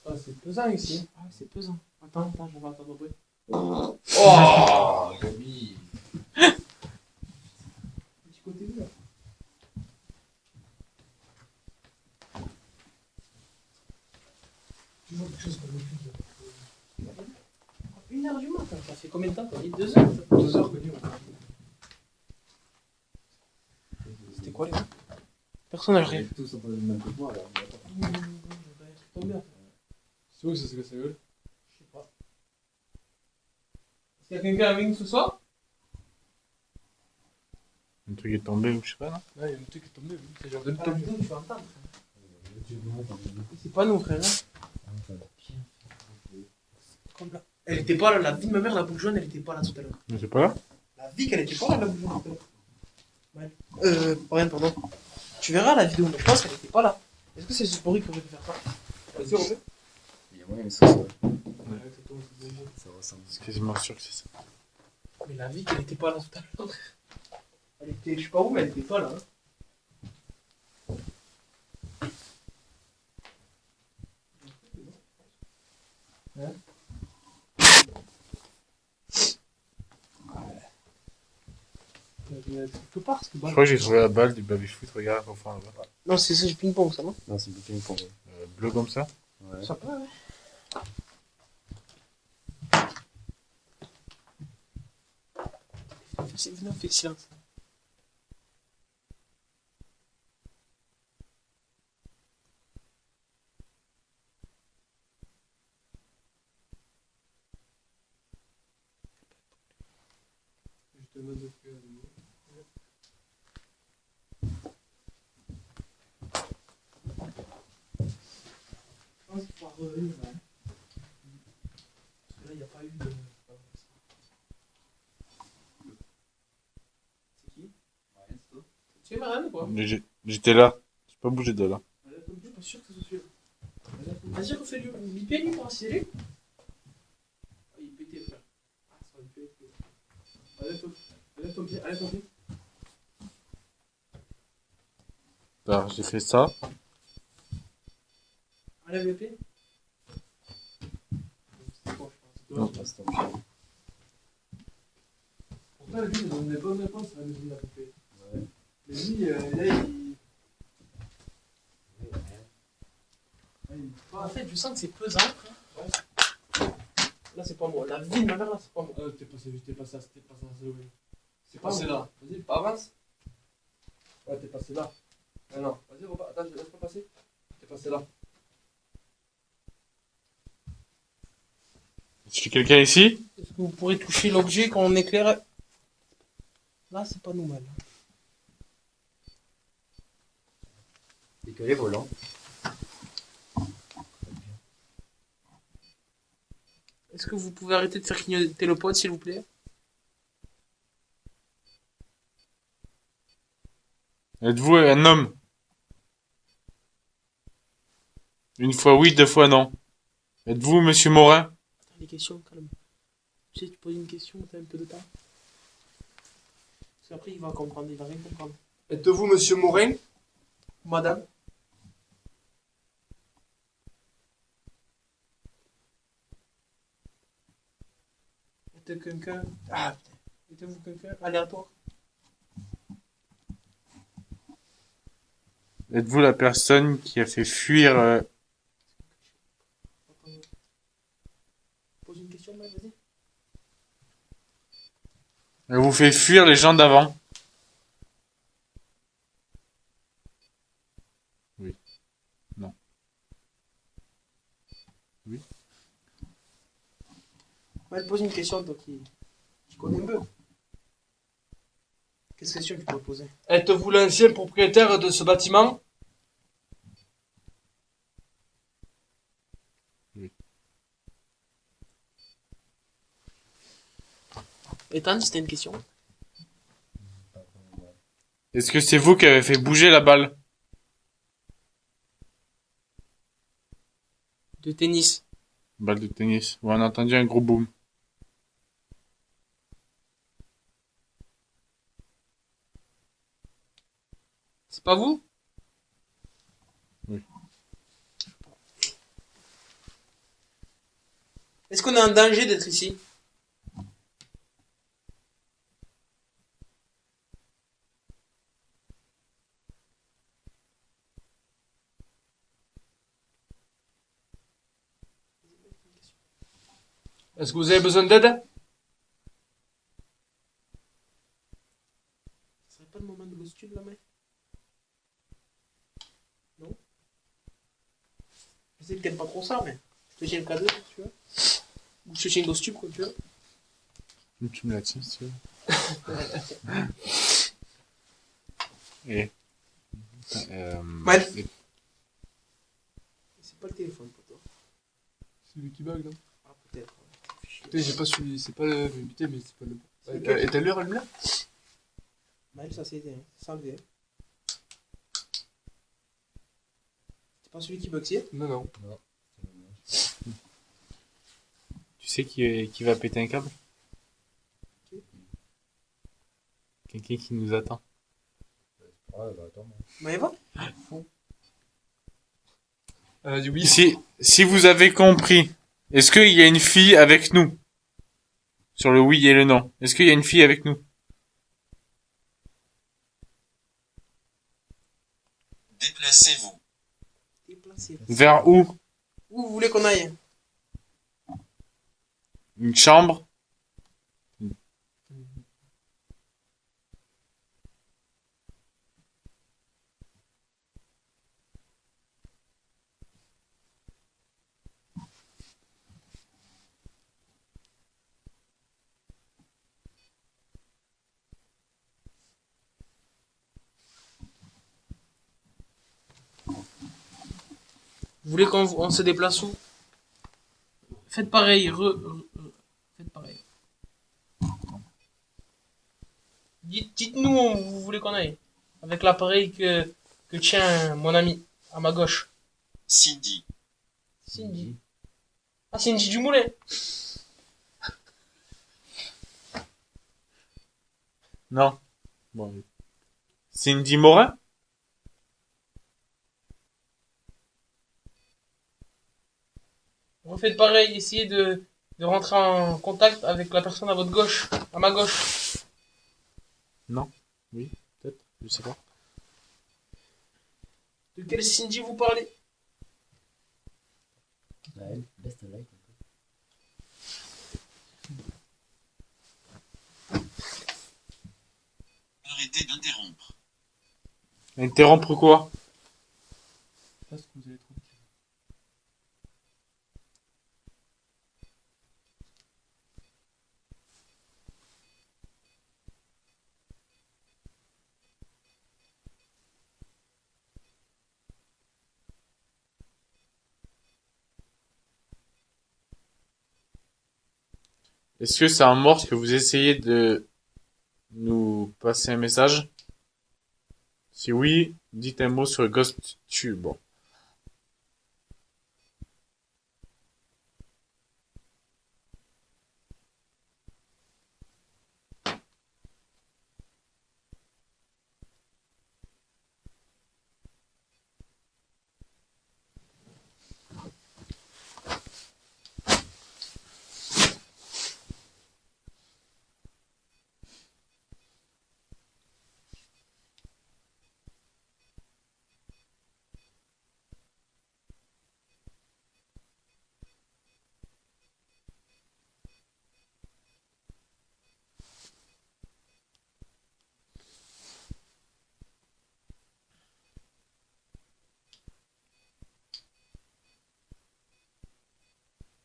Ah, c'est pesant ici. Ah, c'est pesant. Attends, je vais attendre au bruit. Oh, Gabi. Petit côté bleu. Toujours quelque chose comme le 1h du matin, ça fait combien de temps? T'as dit 2 heures? 2 heures, connu. C'était quoi les gars? personne n'a rien. Tout ça peut même pas voir, là. C'est où que ça se casse la gueule? Je sais pas. Est-ce qu'il y a quelqu'un avec nous ce soir? Un truc est tombé ou je sais pas, non? Ouais, il y a un truc qui est tombé, oui. C'est genre Ah, de tomber. tu vas entendre. C'est pas nous, frère. Hein. Comme là. Elle était pas là, la vie de ma mère, la boucle jaune, elle était pas là tout à l'heure. Je sais pas là. La vie qu'elle était pas là, la boucle jaune tout à l'heure. Ouais. Rien, pardon. Tu verras la vidéo, mais je pense qu'elle était pas là. Est-ce que c'est ce bruit que j'aurais pu faire ça? Vas-y, refais. Il y a moyen que ça soit. Ça ressemble. C'est quasiment sûr que c'est ça. Mais la vie qu'elle était pas là tout à l'heure. Elle était, je sais pas où, mais elle était pas là. Hein. Quelque part, c'est Je pas. crois que j'ai trouvé la balle du baby-foot, regarde, au fond là-bas. Non, c'est du ping-pong, ça, non? Non, c'est du ping-pong. Bleu comme ça. Ouais. Ça peut, ouais. Venez, on fait silence. Je te demande de faire. Je pense qu'il faut revenir là. Parce que là, il n'y a pas eu de. C'est qui? Tu es malade ou quoi? Mais j'étais là. J'ai pas bougé de là. Je suis pas sûr que ce soit celui-là. Vas-y, refais-lui. Bipez lui pour accélérer. Ah, il est pété, frère. Ah, ça va lui péter. Allez, ton pied, allez, ton pied. Alors, j'ai fait ça. Enlève le pied. C'est bon, je pense. Non. Ah, c'est ton pied. Pourtant, lui, il donne des bonnes réponses à la maison de la poupée. Ouais. Mais lui, là, il. En fait, je sens que c'est pesant, frère. Là, c'est pas moi. La vie de ma mère, là, c'est pas moi. Ah, t'es passé ça, c'est oui. C'est passé là. Vas-y, avance. Ouais, t'es passé là. Ah non, vas-y, repars. Attends, laisse pas passer. T'es passé là. Est-ce qu'il y a quelqu'un ici? Est-ce que vous pourrez toucher l'objet quand on éclaire? Là, c'est pas normal. Et que les volants. Est-ce que vous pouvez arrêter de faire clignoter le pote, s'il vous plaît? Êtes-vous un homme? Une fois oui, deux fois non. Êtes-vous monsieur Morin? Attends, les questions, calme. Tu sais, tu poses une question, t'as un peu de temps. Parce qu'après, il va comprendre, il va rien comprendre. Êtes-vous monsieur Morin? Madame? Êtes-vous quelqu'un? Ah, putain. Êtes-vous quelqu'un aléatoire? Êtes-vous la personne qui a fait fuir... Pose une question, Mike, vas-y. Elle vous fait fuir les gens d'avant? Oui. Non. Oui. Mike, pose une question, toi qui connais un peu. Quelle question tu peux poser? Êtes-vous l'ancien propriétaire de ce bâtiment? Ethan, c'était une question. Est-ce que c'est vous qui avez fait bouger la balle? De tennis. Balle de tennis. Ouais, on a entendu un gros boom. C'est pas vous? Oui. Est-ce qu'on est en danger d'être ici? Est-ce que vous avez besoin d'aide? Ce serait pas le moment de le stud là, mec? Je sais que t'aimes pas trop ça, mais je te tiens le cadeau, si tu veux. Ou je te tiens le costume, comme tu veux. Tu me la tiens, si tu veux. Et. Ouais. et- C'est pas le téléphone, pour toi. C'est lui qui bug, non? Ah, peut-être. Putain, j'ai pas suivi, c'est pas le. Putain, mais c'est pas le. C'est Ouais, lequel? et t'as l'heure, elle là? Maël, ça s'est éteint, c'est enlevé. C'est pas celui qui bug, c'est? Non, non. Tu sais qui va péter un câble? Qui? Quelqu'un qui nous attend. Ouais, bah attends. Maëva? Elle a dit oui. Si vous avez compris, est-ce qu'il y a une fille avec nous? Sur le oui et le non. Est-ce qu'il y a une fille avec nous? Déplacez-vous. Déplacé. Vers où? Où vous voulez qu'on aille? Une chambre? Vous voulez qu'on se déplace où? Faites pareil, faites pareil. Dites-nous où vous voulez qu'on aille. Avec l'appareil que tient mon ami, à ma gauche. Cindy. Cindy. Ah, Cindy Dumoulin. Non. Bon. Cindy Morin? Refaites pareil, essayez de rentrer en contact avec la personne à votre gauche, à ma gauche. Non. Oui, peut-être. Je sais pas. De quelle Cindy vous parlez? Ouais, baisse ta light. Arrêtez d'interrompre. Interrompre quoi? Parce que vous allez trop vite. Est-ce que c'est un mort que vous essayez de nous passer un message? Si oui, dites un mot sur GhostTube. Bon.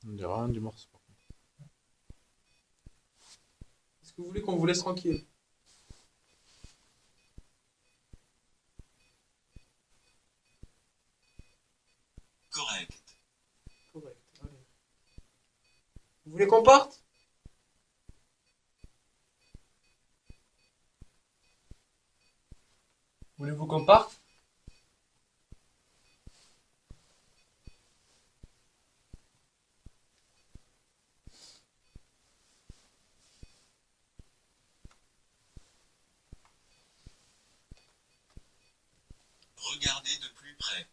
On dirait rien du morceau. Est-ce que vous voulez qu'on vous laisse tranquille? Correct. Correct, allez. Vous voulez qu'on parte? Voulez-vous qu'on parte? Regardez de plus près.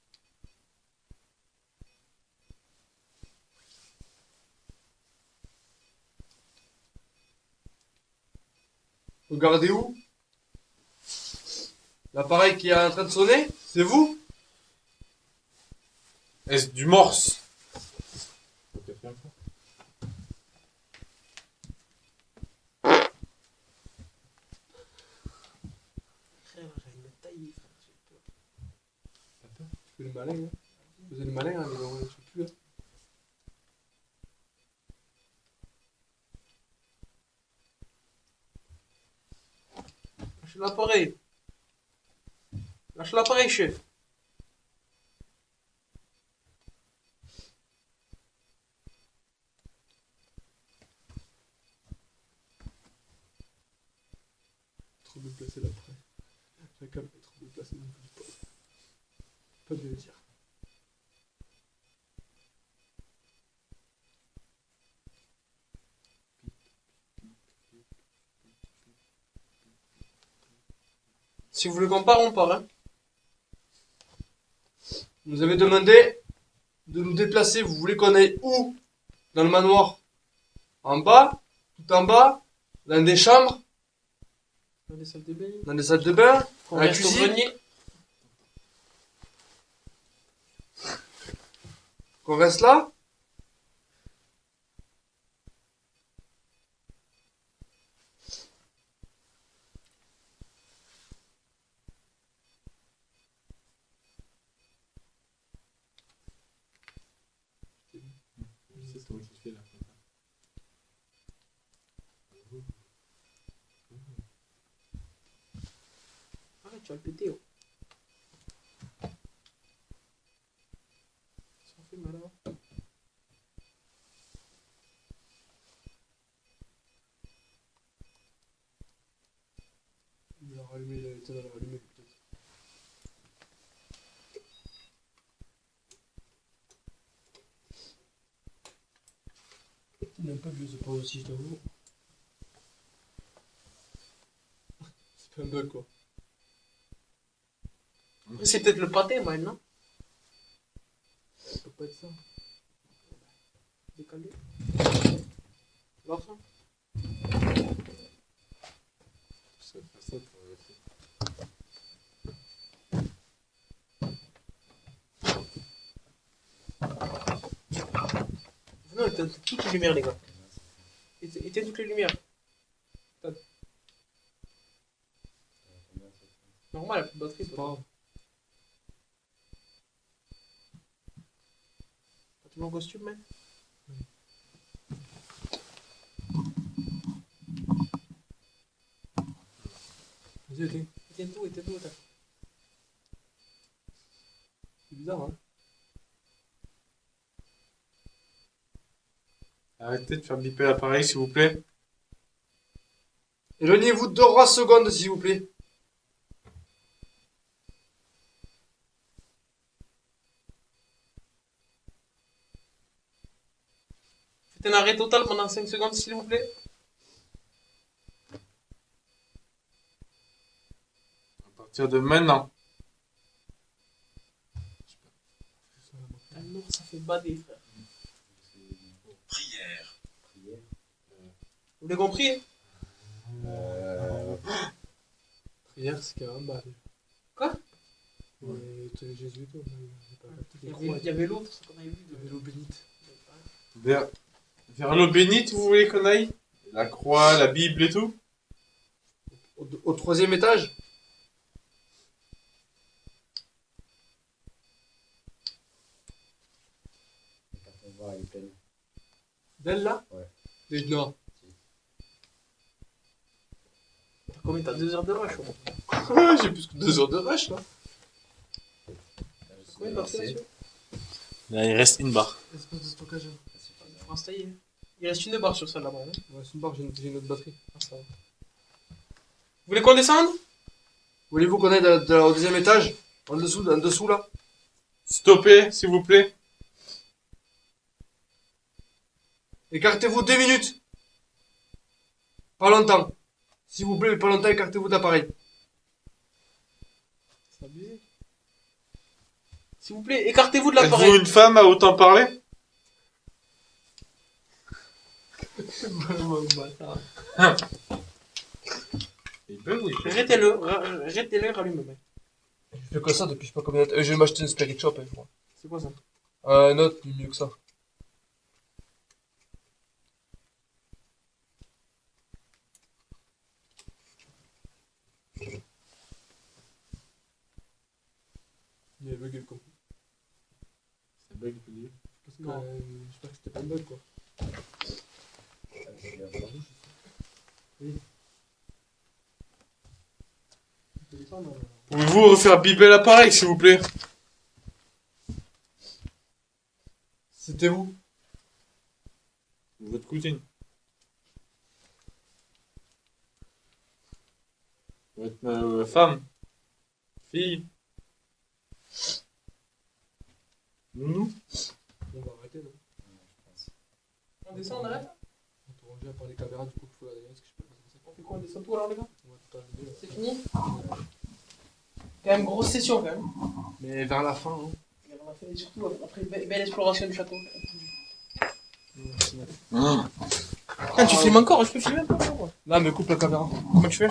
Regardez où? L'appareil qui est en train de sonner? C'est vous? Est-ce du morse? Frère, j'allais me tailler, frère, j'ai peur. T'as peur? Tu fais le malin, hein? Vous êtes malin, hein, mais on ne plus. Hein. Lâche l'appareil. Lâche l'appareil, chef. Trop bien placé l'après. La cam est trop bien placée, donc je dis pas de le dire. Si vous voulez qu'on part, on part. Hein. Vous nous avez demandé de nous déplacer. Vous voulez qu'on aille où? Dans le manoir? En bas? Tout en bas? Dans des chambres? Dans les salles de bain. Dans des salles de bain? Qu'on Dans la reste au cuisine? grenier. Qu'on reste là? C'est toi qui fais la photo. Arrête, tu vas le péter. Oh. Ça fait mal. Hein. Il a rallumé, il a éteint, il a rallumé peut-être. Il n'a pas vu ce pas aussi, je t'avoue. C'est pas un bug quoi. C'est peut-être le pâté, moi, non? Ça peut pas être ça. Décalé. Alors ça? Ça fait ça pour arrêter. Non, éteins toutes les lumières, les gars. Éteins toutes les lumières. Normal, il n'y a plus de batterie. C'est pas grave. T'as toujours le costume, mec? Vas-y, éteins. Éteins tout, attends. C'est bizarre, hein. Arrêtez de faire biper l'appareil, s'il vous plaît. Éloignez-vous de 3 secondes, s'il vous plaît. Faites un arrêt total pendant 5 secondes, s'il vous plaît. À partir de maintenant. Ah non, ça fait bader, frère. Prière. Vous l'avez compris? Prière, c'est quand même mal. Quoi? Jésus et tout, j'ai pas capté. Il y avait l'autre, ce qu'on avait vu. Il y avait l'eau bénite. Vers l'eau bénite, vous voulez qu'on aille? La croix, la Bible et tout? Au 3e étage? La carte de voir, elle est pleine. D'elle là? Ouais. Non. T'as combien? T'as 2 heures de rush, au moins. J'ai plus que 2 heures de rush là. Combien de batterie, monsieur? Là, il reste une barre. Espace de stockage. Faut installer. Il reste une barre sur celle là-bas, hein. Ouais, c'est une barre, j'ai une autre batterie. Ah, ça va. Vous voulez qu'on descende? Voulez-vous qu'on aille au 2e étage? En dessous là? Stoppez, s'il vous plaît. Écartez-vous 2 minutes. Pas longtemps. S'il vous plaît, pas longtemps, écartez-vous d'appareil. C'est abusé. S'il vous plaît, écartez-vous de Êtes-vous l'appareil. une femme à autant parler? Il bug ou il bug? Arrêtez-le, rallume, mec. Je fais que ça depuis je sais pas combien de temps. Je vais m'acheter une Spirit Shop, je crois. C'est quoi ça? Un autre, mieux que ça. Il a bugué le con. bug, tu dis. Parce que j'espère que c'était pas une bug quoi. Pouvez-vous refaire biper l'appareil, s'il vous plaît? C'était où? Votre cousine. Votre femme. Fille. Nous. On va arrêter, non? On descend, on arrête? On revient par les caméras, du coup, il faut la parce que je sais pas comment ça On fait quoi? On descend tout alors les gars? on va tout enlever, là. C'est fini? Quand même grosse session quand même. Mais vers la fin, hein. On a fait surtout après une belle exploration du château. Ah. Ah, tu filmes encore? Je peux filmer un peu? Moi. Là, mais coupe la caméra. Comment tu fais?